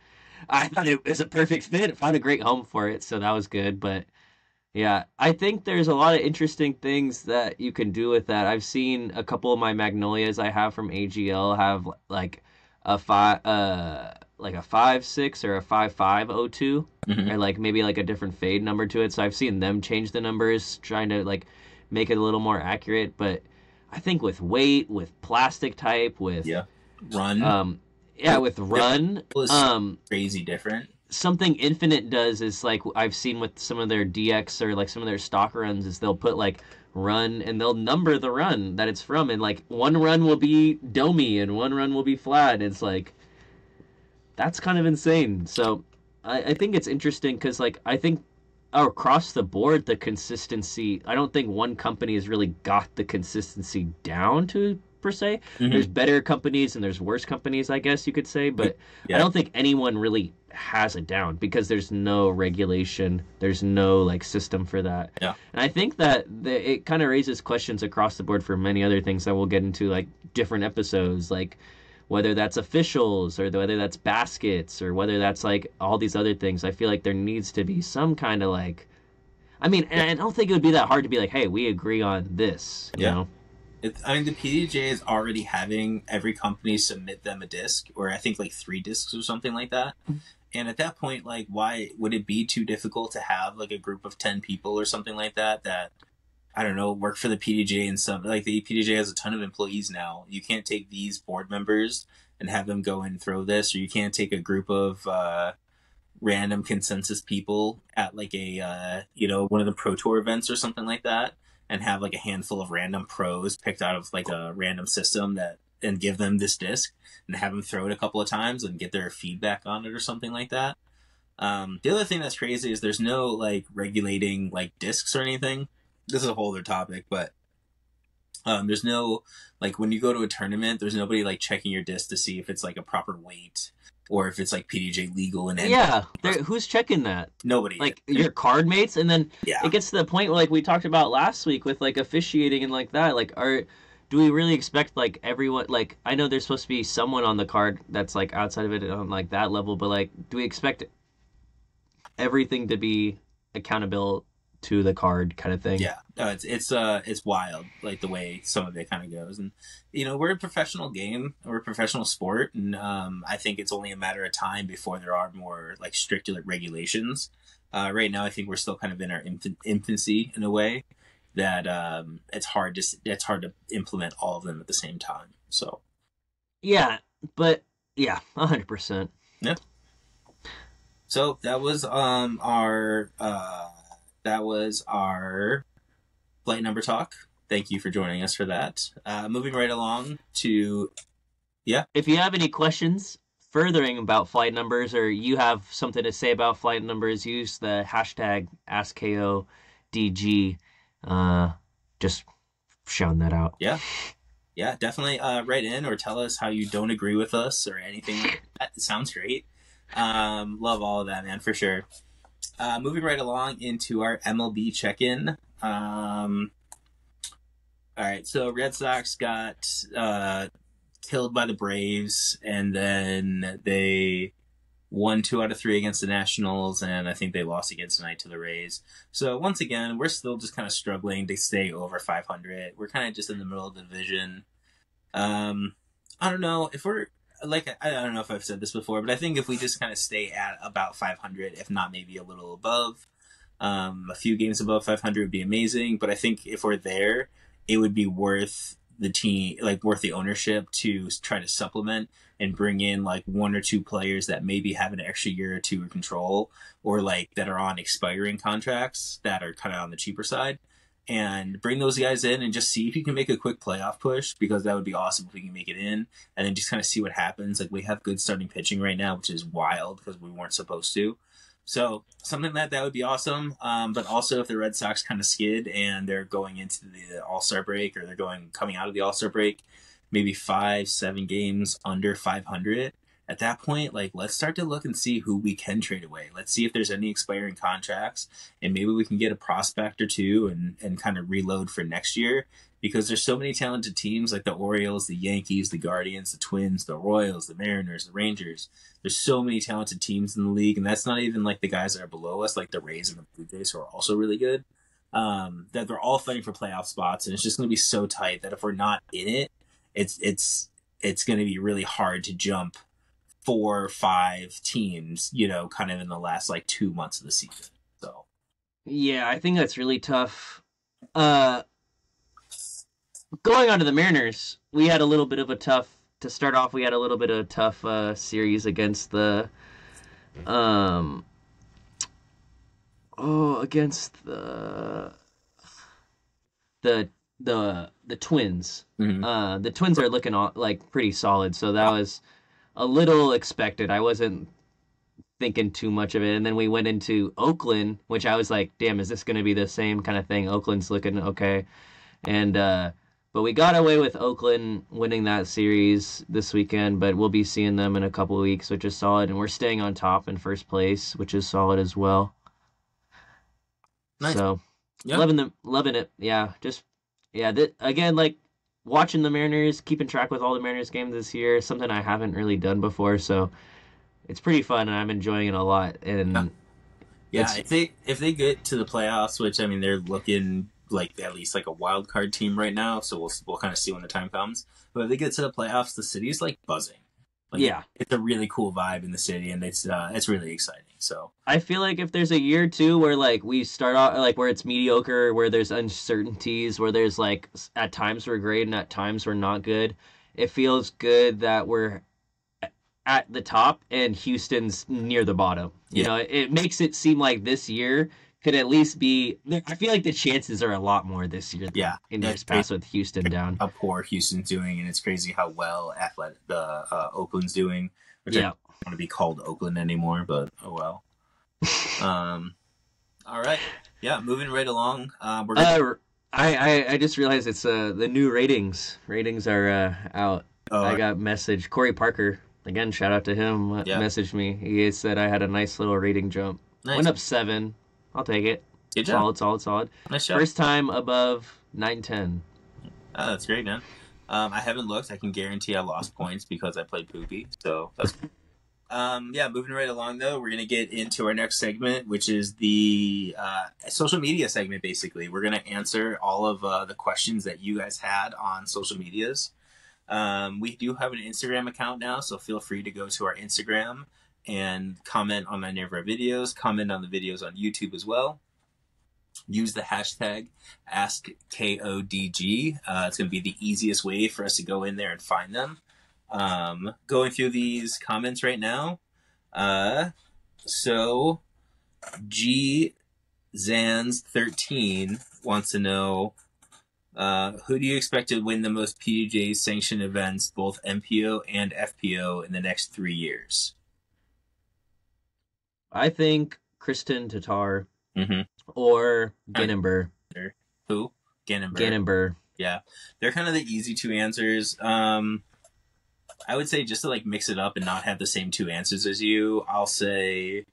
I thought it was a perfect fit. Found a great home for it, so that was good. But yeah, I think there's a lot of interesting things that you can do with that. I've seen a couple of my magnolias I have from AGL have like a 5.6 or a 5.502, Mm-hmm. or like maybe like a different fade number to it. So I've seen them change the numbers, trying to like make it a little more accurate. But I think with weight, with plastic type, with Yeah. Run. um yeah, with run, Is crazy different. something Infinite does is like I've seen with some of their DX or like some of their stock runs is they'll put like run and they'll number the run that it's from, and like one run will be domey and one run will be flat. It's like that's kind of insane. So I think it's interesting because like I think across the board the consistency, I don't think one company has really got the consistency down to per se. There's Mm-hmm. better companies and there's worse companies, I guess you could say, but I Yeah. don't think anyone really has it down because there's no regulation, there's no like system for that. Yeah. And I think that it kind of raises questions across the board for many other things that we'll get into like different episodes, like whether that's officials or whether that's baskets or whether that's like all these other things. I feel like there needs to be some kind of like, I mean, and I don't think it would be that hard to be like, hey, we agree on this, you Yeah. know? I mean, the PDJ is already having every company submit them a disc, or I think like 3 discs or something like that. And at that point, like, why would it be too difficult to have like a group of 10 people or something like that I don't know, work for the PDJ and some, like, the PDJ has a ton of employees now. You can't take these board members and have them go and throw this, or you can't take a group of random consensus people at like a one of the pro tour events or something like that, and have like a handful of random pros picked out of like a random system that, and give them this disc and have them throw it a couple of times and get their feedback on it or something like that. The other thing that's crazy is there's no like regulating like discs or anything. This is a whole other topic, but there's no, like, when you go to a tournament, there's nobody like checking your disc to see if it's like a proper weight or if it's like PDJ legal and yeah. Who's checking that? Nobody. Like your card mates, and then yeah. It gets to the point where, like we talked about last week with like officiating and like that. Like, do we really expect like everyone? Like, I know there's supposed to be someone on the card that's like outside of it on like that level, but like, do we expect everything to be accountable to the card kind of thing? Yeah, no, it's wild, like the way some of it kind of goes. And we're a professional game, we're a professional sport, and I think it's only a matter of time before there are more like stricter regulations. Right now, I think we're still kind of in our infancy in a way that it's hard to implement all of them at the same time. So yeah, but yeah, 100%. Yeah. So that was our flight number talk. Thank you for joining us for that. Moving right along to, yeah. If you have any questions furthering about flight numbers, or you have something to say about flight numbers, use the hashtag AskKODG. Just shouting that out. Yeah. Yeah, definitely write in or tell us how you don't agree with us or anything like that. It sounds great. Love all of that, man, for sure. Moving right along into our MLB check-in. All right, so Red Sox got killed by the Braves, and then they won 2 out of 3 against the Nationals, and I think they lost against tonight to the Rays. So once again, we're still just kind of struggling to stay over 500. We're kind of just in the middle of the division. I don't know if we're like, I don't know if I've said this before, but I think if we just kind of stay at about 500, if not maybe a little above, a few games above 500 would be amazing. But I think if we're there, it would be worth the team, like worth the ownership to try to supplement and bring in like 1 or 2 players that maybe have an extra year or 2 of control, or like that are on expiring contracts that are kind of on the cheaper side, and bring those guys in and just see if you can make a quick playoff push, because that would be awesome if we can make it in, and then just kind of see what happens. Like, we have good starting pitching right now, which is wild because we weren't supposed to. So something that would be awesome. But also if the Red Sox kind of skid and they're going into the All-Star break, or they're coming out of the All-Star break, maybe 5-7 games under 500, at that point, like, let's start to look and see who we can trade away. Let's see if there's any expiring contracts, and maybe we can get a prospect or 2 and kind of reload for next year, because there's so many talented teams like the Orioles, the Yankees, the Guardians, the Twins, the Royals, the Mariners, the Rangers. There's so many talented teams in the league, and that's not even like the guys that are below us, like the Rays and the Blue Jays, who are also really good, that they're all fighting for playoff spots, and it's just going to be so tight that if we're not in it, it's going to be really hard to jump 4 or 5 teams, kind of in the last like 2 months of the season. So yeah, I think that's really tough. Going on to the Mariners, we had a little bit of a tough series against the against the Twins. Mm-hmm. The Twins are looking like pretty solid, so that was a little expected. I wasn't thinking too much of it. And then we went into Oakland, which I was like, damn, is this going to be the same kind of thing? Oakland's looking okay. And but we got away with Oakland winning that series this weekend, but we'll be seeing them in a couple of weeks, which is solid. And we're staying on top in first place, which is solid as well. Nice. So, yeah. Loving it. Yeah, again, like, watching the Mariners, keeping track with all the Mariners games this year is something I haven't really done before, so it's pretty fun, and I'm enjoying it a lot. And yeah, if they get to the playoffs, which, I mean, they're looking like at least like a wild card team right now. So we'll kind of see when the time comes. But if they get to the playoffs, the city's like buzzing. Like, Yeah. it's a really cool vibe in the city, and it's really exciting. So I feel like if there's a year or two where like we start out like where it's mediocre, where there's uncertainties, where there's like at times we're great and at times we're not good, it feels good that we're at the top and Houston's near the bottom. You know, it makes it seem like this year could at least be. I feel like the chances are a lot more this year than in years past with Houston down. How poor Houston's doing, and it's crazy how well Oakland's doing. Which I don't want to be called Oakland anymore, but oh well. All right, yeah, moving right along. We're gonna... I just realized it's the new ratings. Ratings are out. I got message Corey Parker. Again, shout out to him. Messaged me. He said I had a nice little rating jump. Nice. Went up 7. I'll take it. Good job. Solid. Nice job. First time above 910. Oh, that's great, man. I haven't looked. I can guarantee I lost points because I played poopy. So that's moving right along, though, we're going to get into our next segment, which is the social media segment, basically. We're going to answer all of the questions that you guys had on social medias. We do have an Instagram account now, so feel free to go to our Instagram and comment on any of our videos, comment on the videos on YouTube as well. Use the hashtag AskKODG. It's going to be the easiest way for us to go in there and find them. Going through these comments right now. So G Zans13 wants to know, who do you expect to win the most PDJ sanctioned events, both MPO and FPO, in the next 3 years? I think Kristen Tatar or Ginnember. Who? Ginnember. Ginnember. Yeah, they're kind of the easy 2 answers. I would say just to like mix it up and not have the same 2 answers as you, I'll say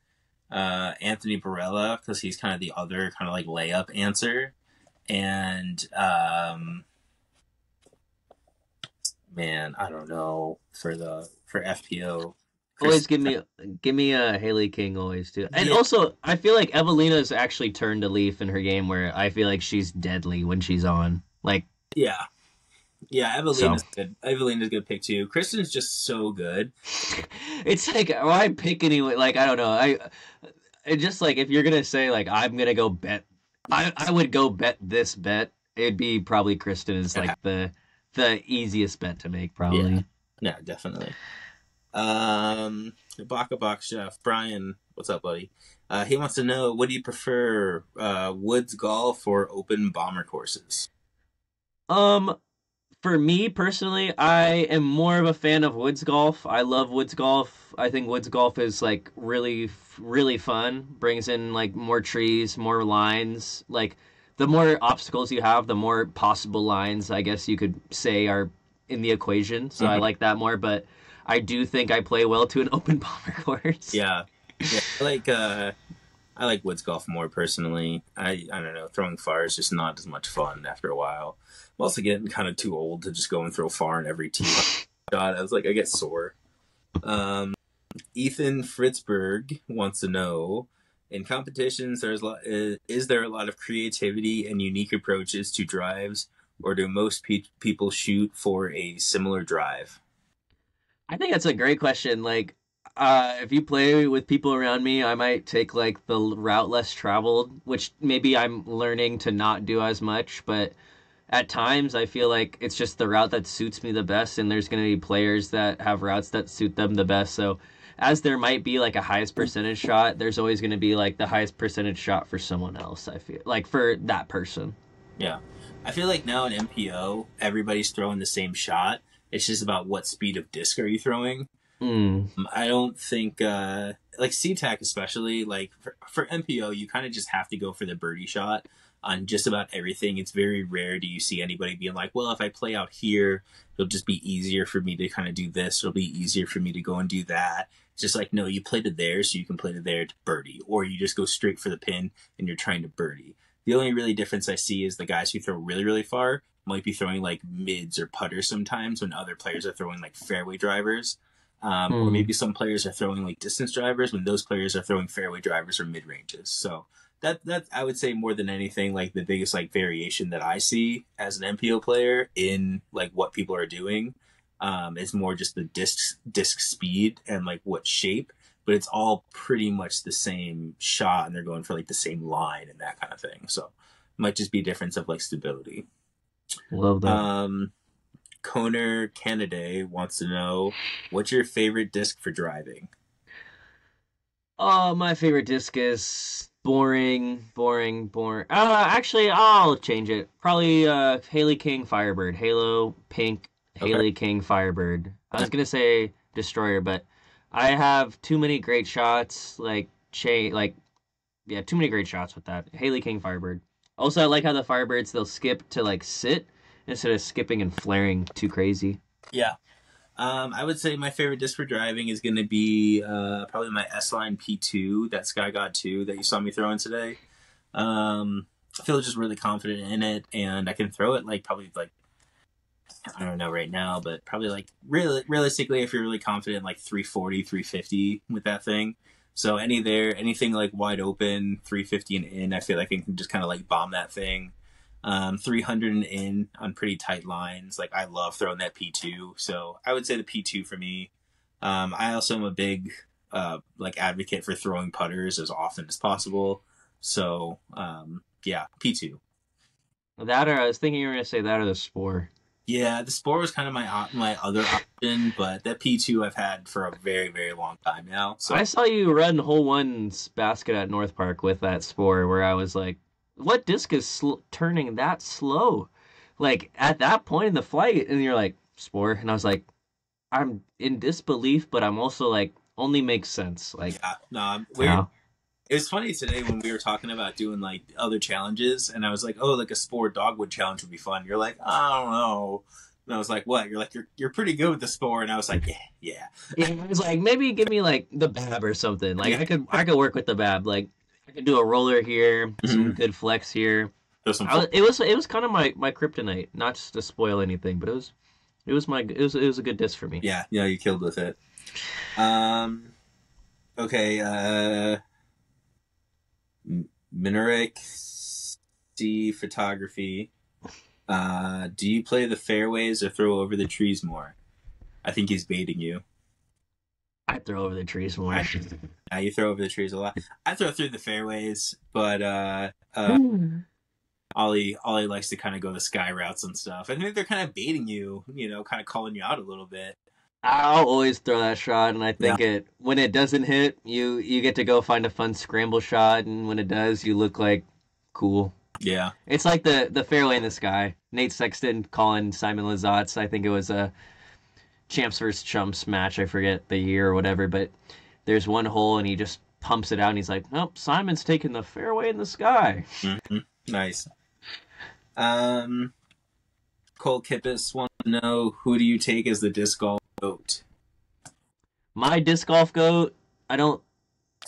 Anthony Barella, because he's kind of the other kind of like layup answer. And man, I don't know for FPO. Always give me a Haley King always too. And also I feel like Evelina's actually turned a leaf in her game where I feel like she's deadly when she's on. Like Evelina's good. Evelina's a good pick too. Kristen's just so good. It's like why pick anyone? Like I don't know. It just like if you're gonna say like I'm gonna go bet, I would go bet this bet. It'd be probably Kristen is like the easiest bet to make probably. Yeah, definitely. Baka Box Chef Brian, what's up, buddy? He wants to know, what do you prefer, woods golf or open bomber courses? For me personally, I am more of a fan of woods golf. I love woods golf. I think woods golf is like really fun. Brings in like more trees, more lines. Like the more obstacles you have, the more possible lines I guess you could say are in the equation. So I like that more, but I do think I play well to an open bomber course. Yeah. I like woods golf more personally. I don't know, throwing far is just not as much fun after a while. I'm also getting kind of too old to just go and throw far in every tee shot. I get sore. Ethan Fritzberg wants to know, in competitions, is there a lot of creativity and unique approaches to drives, or do most people shoot for a similar drive? I think that's a great question. Like, if you play with people around me, I might take like the route less traveled, which maybe I'm learning to not do as much, but at times I feel like it's just the route that suits me the best, and there's going to be players that have routes that suit them the best. So as there might be like a highest percentage shot, there's always going to be like the highest percentage shot for someone else, I feel like, for that person. Yeah. I feel like now in MPO, everybody's throwing the same shot. It's just about what speed of disc are you throwing. I don't think, like SeaTac especially, like for MPO, you kind of just have to go for the birdie shot on just about everything. It's very rare do you see anybody being like, well, if I play out here, it'll just be easier for me to kind of do this. It'll be easier for me to go and do that. It's just like, no, you play to there so you can play to there to birdie, or you just go straight for the pin and you're trying to birdie. The only really difference I see is the guys who throw really, really far might be throwing like mids or putters sometimes when other players are throwing like fairway drivers. Or Hmm. maybe some players are throwing like distance drivers when those players are throwing fairway drivers or mid ranges. So that I would say more than anything, like the biggest like variation that I see as an MPO player in like what people are doing, is more just the disc speed and like what shape, but it's all pretty much the same shot, and they're going for like the same line and that kind of thing. So it might just be a difference of like stability. Love that. Um, Conor Canaday wants to know, what's your favorite disc for driving? Oh, my favorite disc is boring, boring, boring. Actually, I'll change it. Probably Haley King Firebird, Halo Pink Okay. Haley King Firebird. I was gonna say Destroyer, but I have too many great shots. Yeah, too many great shots with that Haley King Firebird. Also, I like how the Firebirds they'll skip to like sit instead of skipping and flaring too crazy. Yeah. I would say my favorite disc for driving is going to be probably my S Line P2, that Sky God 2 that you saw me throwing today. I feel just really confident in it, and I can throw it like probably like, I don't know right now, but probably like really realistically, if you're really confident, like 340, 350 with that thing. So anything like wide open, 350 and in, I feel like I can just kind of like bomb that thing. 300 and in on pretty tight lines. Like I love throwing that P2. So I would say the P2 for me. I also am a big like advocate for throwing putters as often as possible. So yeah, P2. That or I was thinking you were gonna say that or the Spore. Yeah, the Spore was kind of my other option, but that P2 I've had for a very very long time now. So I saw you run hole one's basket at North Park with that Spore, where I was like, "What disc is turning that slow?" Like at that point in the flight, and you're like Spore, and I was like, I'm in disbelief, but I'm also like, only makes sense. Like, yeah, no, you we're know, it was funny today when we were talking about doing like other challenges, and I was like, "Oh, like a Spore Dogwood challenge would be fun." You're like, "I don't know," and I was like, "What?" You're like, "You're pretty good with the Spore," and I was like, "Yeah, yeah, I was like, maybe give me like the Bab or something. Like, yeah." I could work with the Bab. Like, I could do a roller here, some Mm-hmm. good flex here. Throw some fl- It was kind of my kryptonite, not just to spoil anything, but it was a good disc for me. Yeah, yeah, you killed with it. Um, okay, Mineric C photography. Do you play the fairways or throw over the trees more? I think he's baiting you. I throw over the trees more. I, you throw over the trees a lot. I throw through the fairways, but Ollie likes to kind of go the sky routes and stuff. I think they're kind of baiting you, kind of calling you out a little bit. I'll always throw that shot, and I Yeah, think it when it doesn't hit, you get to go find a fun scramble shot, and when it does, you look like cool. yeah, It's like the fairway in the sky. Nate Sexton calling Simon Lizotte. I think it was a champs versus chumps match. I forget the year or whatever, but there's one hole and he just pumps it out and he's like, "Nope, Simon's taking the fairway in the sky." hmm nice. Um, Cole Kippis wants to know, who do you take as the disc golf goat? My disc golf goat, I don't.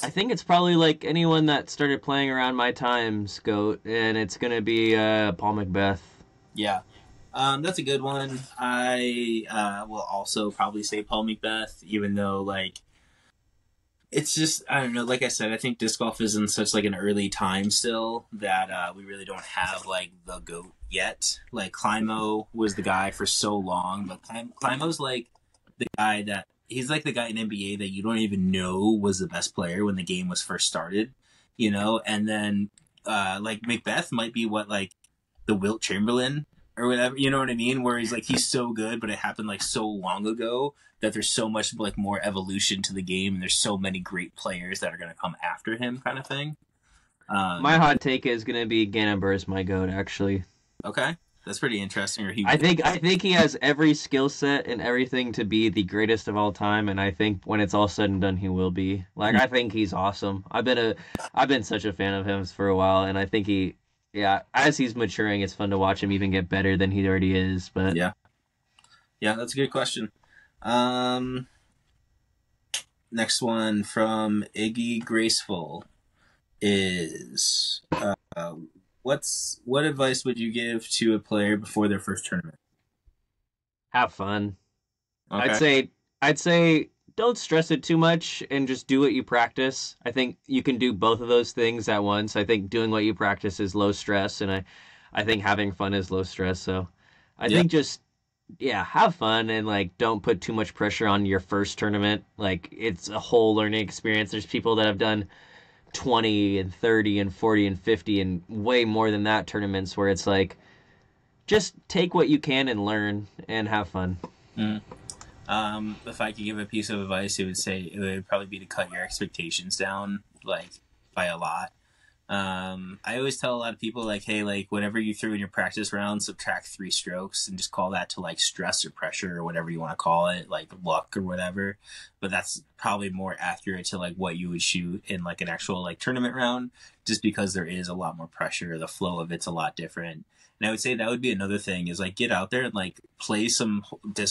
I think it's probably like anyone that started playing around my times goat, and it's gonna be Paul Macbeth. Yeah, that's a good one. I will also probably say Paul Macbeth, even though like it's just, I don't know. Like I said, I think disc golf is in such like an early time still that we really don't have like the goat yet. Like Climo was the guy for so long, but Climo's like the guy that he's like the guy in NBA that you don't even know was the best player when the game was first started, and then like Macbeth might be what, like the Wilt Chamberlain or whatever, you know what I mean? Where he's so good, but it happened like so long ago that there's so much like more evolution to the game, and there's so many great players that are going to come after him, kind of thing. My Um, hot take is gonna be Gannon Buhr's my goat. Actually, okay, that's pretty interesting. Or he, I think he has every skill set and everything to be the greatest of all time, and I think when it's all said and done, he will be. Like I think he's awesome. I've been such a fan of him for a while, and I think yeah, as he's maturing, it's fun to watch him even get better than he already is. But yeah, yeah, that's a good question. Um, Next one from Iggy Graceful is what advice would you give to a player before their first tournament? have fun. Okay. I'd say don't stress it too much and just do what you practice. I think you can do both of those things at once. I think doing what you practice is low stress, and I think having fun is low stress. So I Yeah. think just yeah, have fun and like don't put too much pressure on your first tournament. Like it's a whole learning experience. There's people that have done 20 and 30 and 40 and 50 and way more than that tournaments where it's like just take what you can and learn and have fun. Mm. If I could give a piece of advice, it would probably be to cut your expectations down, like by a lot. I always tell a lot of people like, hey, like whatever you threw in your practice round, subtract 3 strokes and just call that to like stress or pressure or whatever you want to call it, like luck or whatever. But that's probably more accurate to like what you would shoot in like an actual like tournament round, just because there is a lot more pressure. The flow of it's a lot different. And I would say that would be another thing is like get out there and like play some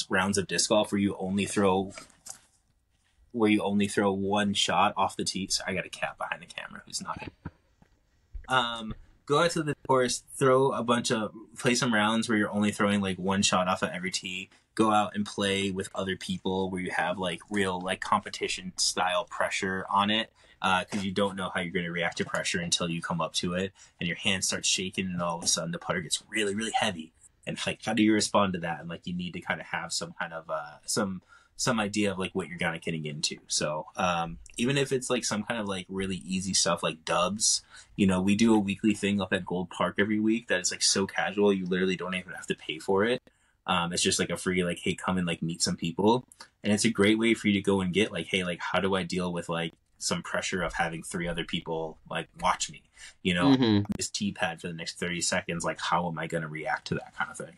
rounds of disc golf where you only throw one shot off the tee. So I got a cat behind the camera who's not. Go out to the course, play some rounds where you're only throwing like one shot off of every tee. Go out and play with other people where you have like real like competition style pressure on it. Because you don't know how you're going to react to pressure until you come up to it and your hand starts shaking and all of a sudden the putter gets really, really heavy. And like, how do you respond to that? And like, you need to kind of have some kind of, some idea of like what you're kind of getting into. So, even if it's like some kind of like really easy stuff like dubs, you know, we do a weekly thing up at Gold Park every week that is like so casual. You literally don't even have to pay for it. It's just like a free, like, hey, come and like meet some people. And it's a great way for you to go and get like, hey, like, how do I deal with like some pressure of having 3 other people like watch me, you know, this tee pad for the next 30 seconds. Like, how am I going to react to that kind of thing?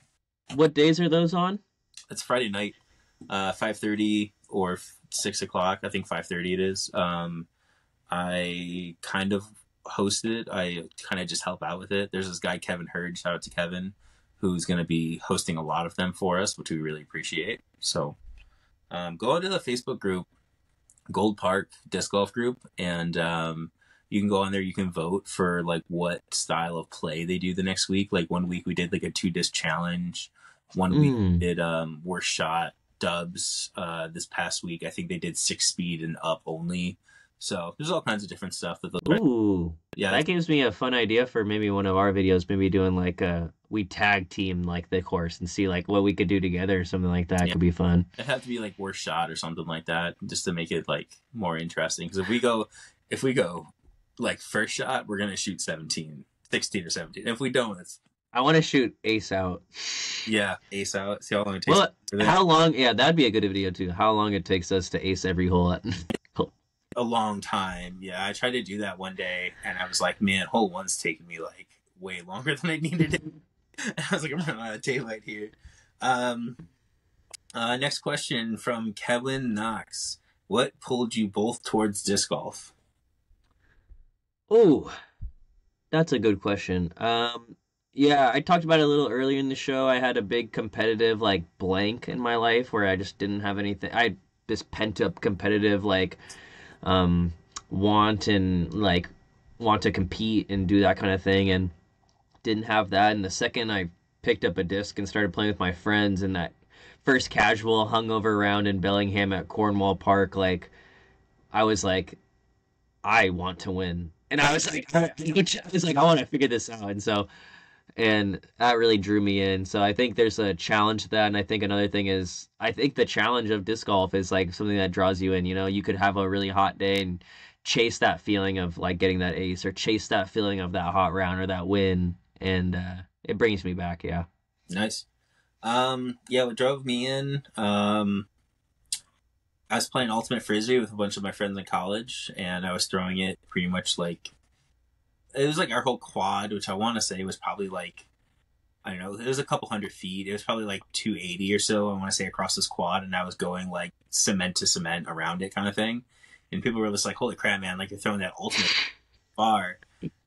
What days are those on? It's Friday night, 5:30 or 6 o'clock. I think 5:30 it is. I kind of host it. I kind of just help out with it. There's this guy, Kevin Hurd, shout out to Kevin, who's going to be hosting a lot of them for us, which we really appreciate. So go into the Facebook group, Gold Park Disc Golf Group, and you can go on there. You can vote for like what style of play they do the next week. Like one week we did like a 2-disc challenge. One week we did worst shot dubs. This past week I think they did 6-speed and up only. So there's all kinds of different stuff that they'll. Ooh, yeah, that gives me a fun idea for maybe one of our videos. Maybe doing like we tag team like the course and see like what we could do together or something like that. Could be fun. It'd have to be like worst shot or something like that, just to make it like more interesting. Because if we go like first shot, we're gonna shoot 16 or 17. If we don't, it's. I want to shoot ace out. Yeah, ace out. See how long it takes. Well, how long? Yeah, that'd be a good video too. How long it takes us to ace every hole at. A long time. Yeah, I tried to do that one day and I was like, man, hole 1's taking me like way longer than I needed it. I was like, I'm running out of daylight here. Next question from Kevin Knox. What pulled you both towards disc golf? Oh, that's a good question. Yeah, I talked about it a little earlier in the show. I had a big competitive like blank in my life where I just didn't have anything. I had this pent up competitive like want to compete and do that kind of thing, and didn't have that. And the second I picked up a disc and started playing with my friends in that first casual hungover round in Bellingham at Cornwall Park, like I was like, I want to win, and I was like, I want to figure this out, and that really drew me in. So I think there's a challenge to that, and I think another thing is I think the challenge of disc golf is like something that draws you in. You know, you could have a really hot day and chase that feeling of like getting that ace or chase that feeling of that hot round or that win, and it brings me back. Yeah. Nice. Yeah, what drove me in, I was playing ultimate frisbee with a bunch of my friends in college, and I was throwing it pretty much like it was like our whole quad, which I want to say was probably like, I don't know, it was a couple 100 feet. It was probably like 280 or so, I want to say, across this quad, and I was going like cement to cement around it kind of thing. And people were just like, holy crap, man, like you're throwing that ultimate far.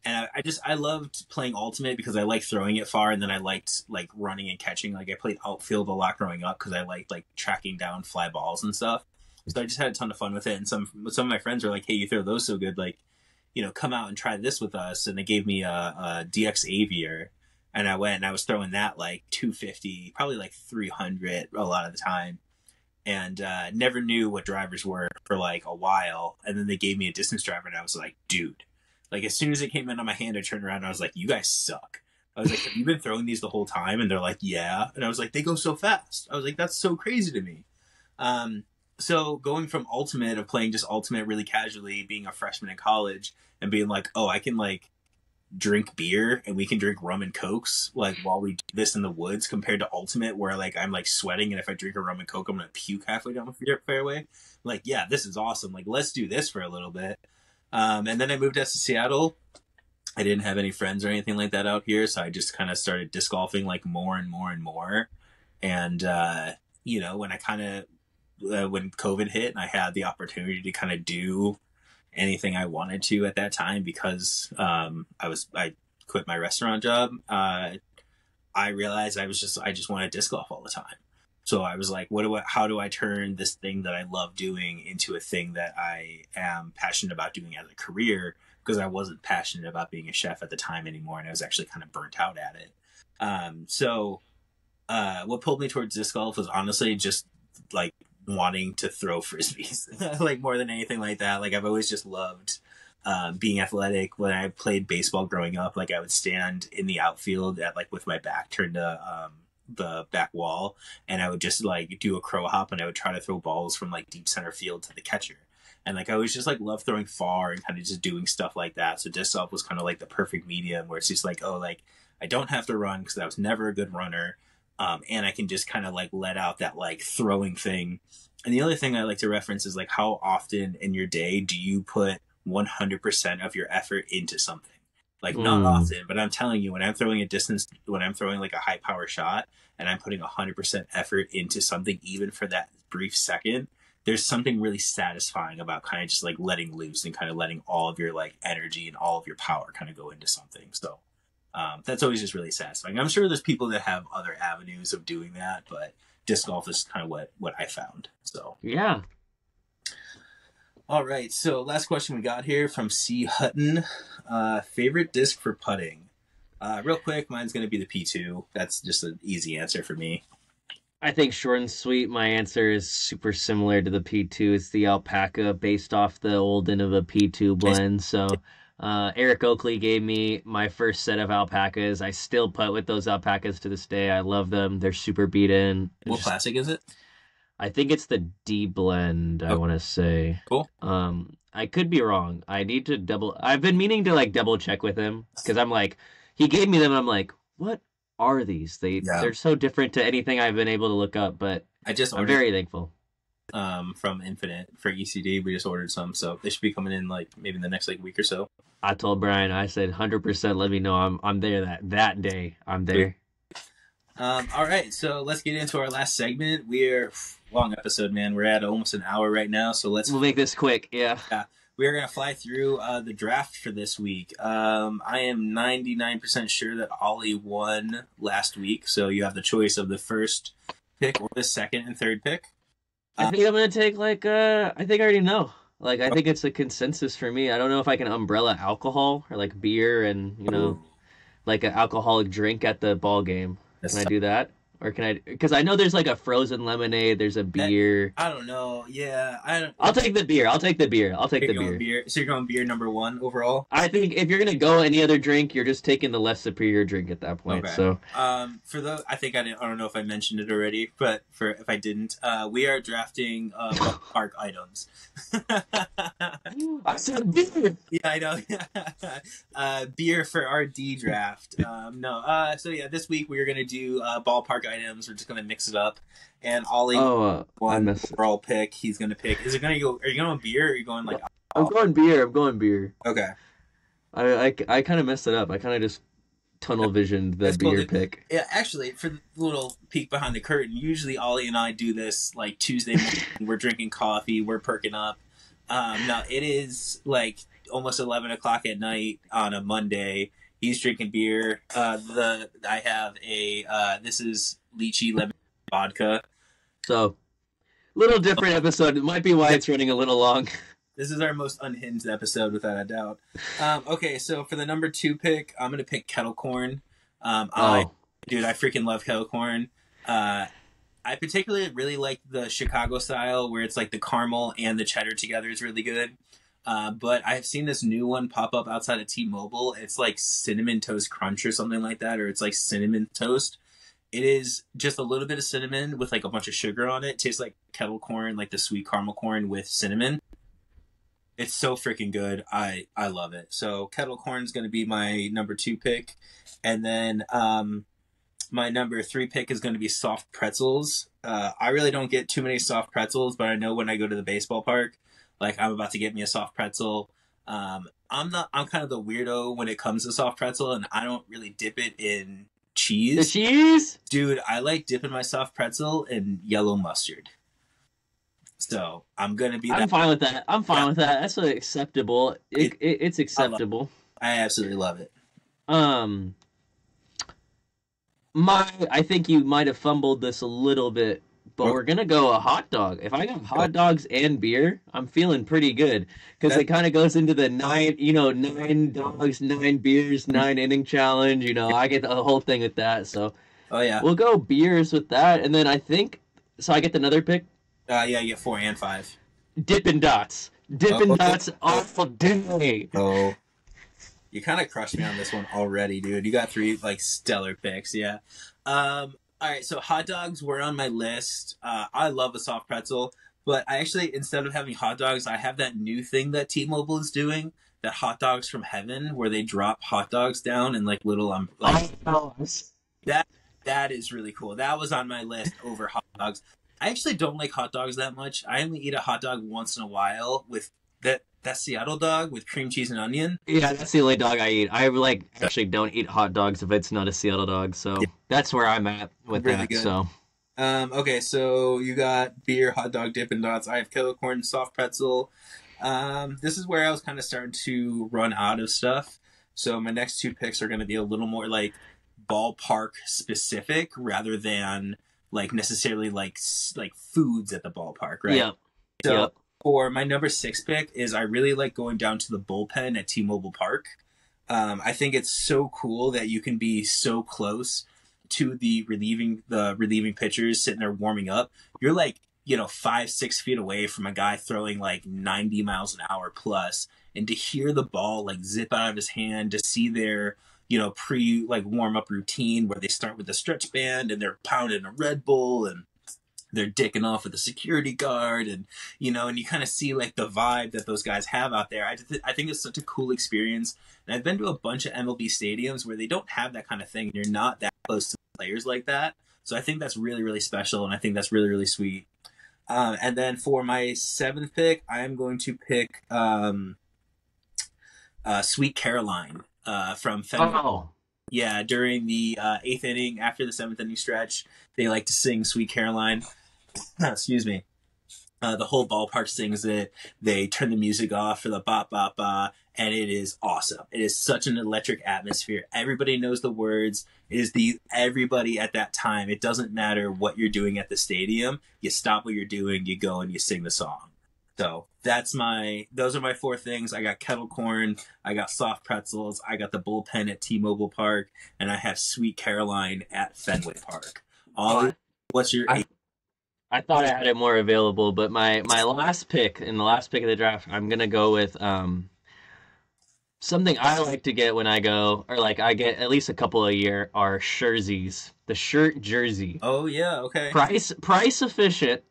And I loved playing ultimate because I liked throwing it far, and then I liked like running and catching. Like I played outfield a lot growing up because I liked like tracking down fly balls and stuff. So I just had a ton of fun with it. And some of my friends were like, hey, you throw those so good, like, you know, come out and try this with us. And they gave me a DX Aviator, and I went and I was throwing that like 250, probably like 300 a lot of the time. and never knew what drivers were for like a while. And then they gave me a distance driver, and I was like, dude, like as soon as it came in on my hand, I turned around and I was like, you guys suck. I was like, have you been throwing these the whole time? And they're like, yeah. And I was like, they go so fast. I was like, that's so crazy to me. So going from ultimate, of playing just ultimate really casually, being a freshman in college, and being like, oh, I can like drink beer and we can drink rum and cokes like while we do this in the woods, compared to ultimate where like I'm like sweating, and if I drink a rum and coke I'm gonna puke halfway down the fairway. Like, yeah, this is awesome. Like, let's do this for a little bit. And then I moved out to Seattle. I didn't have any friends or anything like that out here, so I just kind of started disc golfing like more and more and more. And you know, when I kind of when COVID hit and I had the opportunity to kind of do anything I wanted to at that time, because I quit my restaurant job. I realized I just wanted disc golf all the time. So I was like, how do I turn this thing that I love doing into a thing that I am passionate about doing as a career? Because I wasn't passionate about being a chef at the time anymore, and I was actually kind of burnt out at it. So what pulled me towards disc golf was honestly just like wanting to throw frisbees, like more than anything like that. Like I've always just loved being athletic. When I played baseball growing up, like I would stand in the outfield at like with my back turned to the back wall, and I would just like do a crow hop, and I would try to throw balls from like deep center field to the catcher. And like I always just like love throwing far and kind of just doing stuff like that. So disc golf was kind of like the perfect medium where it's just like, oh, like I don't have to run because I was never a good runner. And I can just kind of like let out that like throwing thing. And the other thing I like to reference is like, how often in your day do you put 100% of your effort into something? Like not often, but I'm telling you, when I'm throwing like a high power shot and I'm putting 100% effort into something, even for that brief second, there's something really satisfying about kind of just like letting loose and kind of letting all of your like energy and all of your power kind of go into something. So that's always just really satisfying. I'm sure there's people that have other avenues of doing that, but disc golf is kind of what I found. So Yeah. All right. So last question we got here from C. Hutton. Favorite disc for putting? Real quick, mine's going to be the P2. That's just an easy answer for me. I think short and sweet, my answer is super similar to the P2. It's the Alpaca based off the old Innova P2 blend. So Eric Oakley gave me my first set of alpacas. I still putt with those alpacas to this day. I love them. They're super beaten. What plastic is it? I think it's the D blend, I want to say. Cool. I could be wrong. I've been meaning to like double check with him, because I'm like, he gave me them and I'm like, what are these? They're so different to anything I've been able to look up, but I'm very thankful. From Infinite for ECD. We just ordered some, so they should be coming in like maybe in the next like week or so. I told Brian, I said 100% let me know I'm there that day. I'm there. All right, so let's get into our last segment. We're long episode, man. We're at almost an hour right now, so we'll make this quick. Yeah. We are gonna fly through the draft for this week. I am 99% sure that Ollie won last week, so you have the choice of the first pick or the second and third pick. I think I'm gonna take I think I already know. Like I think it's a consensus for me. I don't know if I can umbrella alcohol or like beer and like an alcoholic drink at the ball game. Can I do that? Or can I? Because I know there's like a frozen lemonade. There's a beer. I don't know. Yeah, I'll take the beer. I'll take the beer. So you're going beer number one overall. I think if you're gonna go any other drink, you're just taking the less superior drink at that point. Okay. So, for those, I don't know if I mentioned it already, but if I didn't, we are drafting park items. I said beer. Yeah, I know. Beer for our D draft. No. So yeah, this week we are gonna do ballpark items. We're just gonna mix it up, and Ollie one overall pick. He's gonna pick. Is it gonna go? Are you going beer? Or are you going like? I'm going beer. Okay. I kind of messed it up. I kind of just tunnel visioned the beer pick. Yeah, actually, for the little peek behind the curtain, usually Ollie and I do this like Tuesday morning. We're drinking coffee. We're perking up. Now it is like almost 11 o'clock at night on a Monday. He's drinking beer. I have this is lychee lemon vodka. So, little different episode. It might be why it's running a little long. This is our most unhinged episode, without a doubt. Okay, so for the number 2 pick, I'm gonna pick kettle corn. I freaking love kettle corn. I particularly really like the Chicago style where it's like the caramel and the cheddar together is really good. But I've seen this new one pop up outside of T-Mobile. It's like cinnamon toast crunch or something like that, or it's like cinnamon toast. It is just a little bit of cinnamon with like a bunch of sugar on it. It tastes like kettle corn, like the sweet caramel corn with cinnamon. It's so freaking good. I love it. So kettle corn is going to be my number 2 pick. And then my number 3 pick is going to be soft pretzels. I really don't get too many soft pretzels, but I know when I go to the baseball park, like I'm about to get me a soft pretzel. I'm kind of the weirdo when it comes to soft pretzel, and I don't really dip it in cheese. The cheese? Dude, I like dipping my soft pretzel in yellow mustard. So I'm gonna be. I'm fine with that. I'm fine with that. That's acceptable. It's acceptable. I absolutely love it. I think you might have fumbled this a little bit, but we're gonna go a hot dog. If I got hot dogs and beer, I'm feeling pretty good because it kind of goes into the 9 dogs, 9 beers, 9 inning challenge. I get the whole thing with that. So, oh yeah, we'll go beers with that, and then I think so. I get another pick. Yeah, you get 4 and 5. Dippin' Dots. Dippin' Dots all day. Oh. You kind of crushed me on this one already, dude. You got 3 like stellar picks, yeah. All right, so hot dogs were on my list. I love a soft pretzel, but I actually, instead of having hot dogs, I have that new thing that T-Mobile is doing, that hot dogs from heaven, where they drop hot dogs down in like little that is really cool. That was on my list over hot dogs. I actually don't like hot dogs that much. I only eat a hot dog once in a while with that Seattle dog with cream cheese and onion. Yeah, that's the only dog I eat. I actually don't eat hot dogs if it's not a Seattle dog. So that's where I'm at with really that. Good. So, okay, so you got beer, hot dog, Dippin' Dots. I have kettle corn, soft pretzel. This is where I was kind of starting to run out of stuff. So my next 2 picks are going to be a little more like ballpark specific rather than like necessarily like foods at the ballpark, right? Yeah. So for my number 6 pick is I really like going down to the bullpen at T-Mobile Park. I think it's so cool that you can be so close to the relieving pitchers sitting there warming up. You're like, 5-6 feet away from a guy throwing like 90 miles an hour plus, and to hear the ball like zip out of his hand, to see their pre like warm up routine where they start with the stretch band and they're pounding a Red Bull and they're dicking off with the security guard, and and you kind of see like the vibe that those guys have out there. I think it's such a cool experience, and I've been to a bunch of MLB stadiums where they don't have that kind of thing. You're not that close to players like that, so I think that's really, really special, and I think that's really, really sweet. And then for my 7th pick, I am going to pick Sweet Caroline from Fenway. Oh. Yeah, during the 8th inning, after the 7th inning stretch, they like to sing Sweet Caroline. Excuse me. The whole ballpark sings it. They turn the music off for the ba ba ba, and it is awesome. It is such an electric atmosphere. Everybody knows the words. It is everybody at that time. It doesn't matter what you're doing at the stadium. You stop what you're doing, you go and you sing the song. So those are my 4 things. I got kettle corn, I got soft pretzels, I got the bullpen at T-Mobile Park, and I have Sweet Caroline at Fenway Park. What's your? I thought I had it more available, but my last pick in the last pick of the draft, I'm gonna go with something I like to get when I go, or like I get at least a couple a year, are jerseys. The shirt jersey. Oh yeah, okay. Price efficient.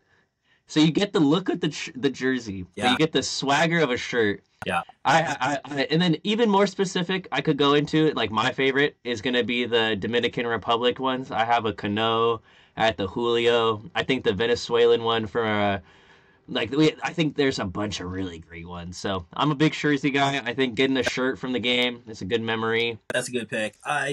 So you get the look of the jersey, but you get the swagger of a shirt. Yeah. I and then even more specific, I could go into it. Like my favorite is gonna be the Dominican Republic ones. I have a Cano at the Julio. I think the Venezuelan one for I think there's a bunch of really great ones. So I'm a big jersey guy. I think getting a shirt from the game is a good memory. That's a good pick. I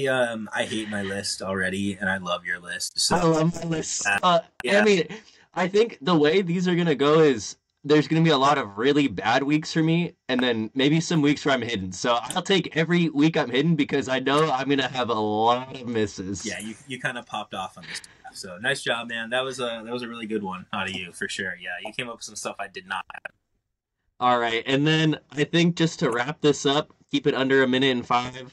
hate my list already, and I love your list. So I love my list. I mean, I think the way these are going to go is there's going to be a lot of really bad weeks for me, and then maybe some weeks where I'm hidden. So I'll take every week I'm hidden because I know I'm going to have a lot of misses. Yeah, you kind of popped off on this. So nice job, man. That was a really good one out of you for sure. Yeah, you came up with some stuff I did not have. All right, and then I think just to wrap this up, keep it under 1:05,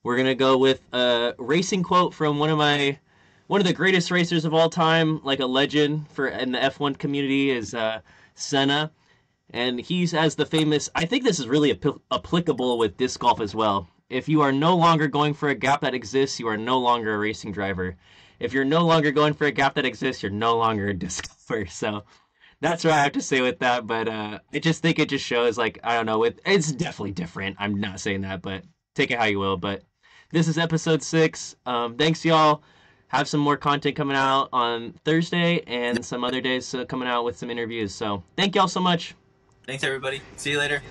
we're going to go with a racing quote from one of my one of the greatest racers of all time, like a legend for in the F1 community, is Senna, and he's as the famous. I think this is really applicable with disc golf as well. If you are no longer going for a gap that exists, you are no longer a racing driver. If you're no longer going for a gap that exists, you're no longer a disc golfer. So that's what I have to say with that. But I just think it just shows, like, I don't know, it's definitely different. I'm not saying that, but take it how you will. But this is episode 6. Thanks, y'all. Have some more content coming out on Thursday and some other days coming out with some interviews. So thank y'all so much. Thanks, everybody. See you later.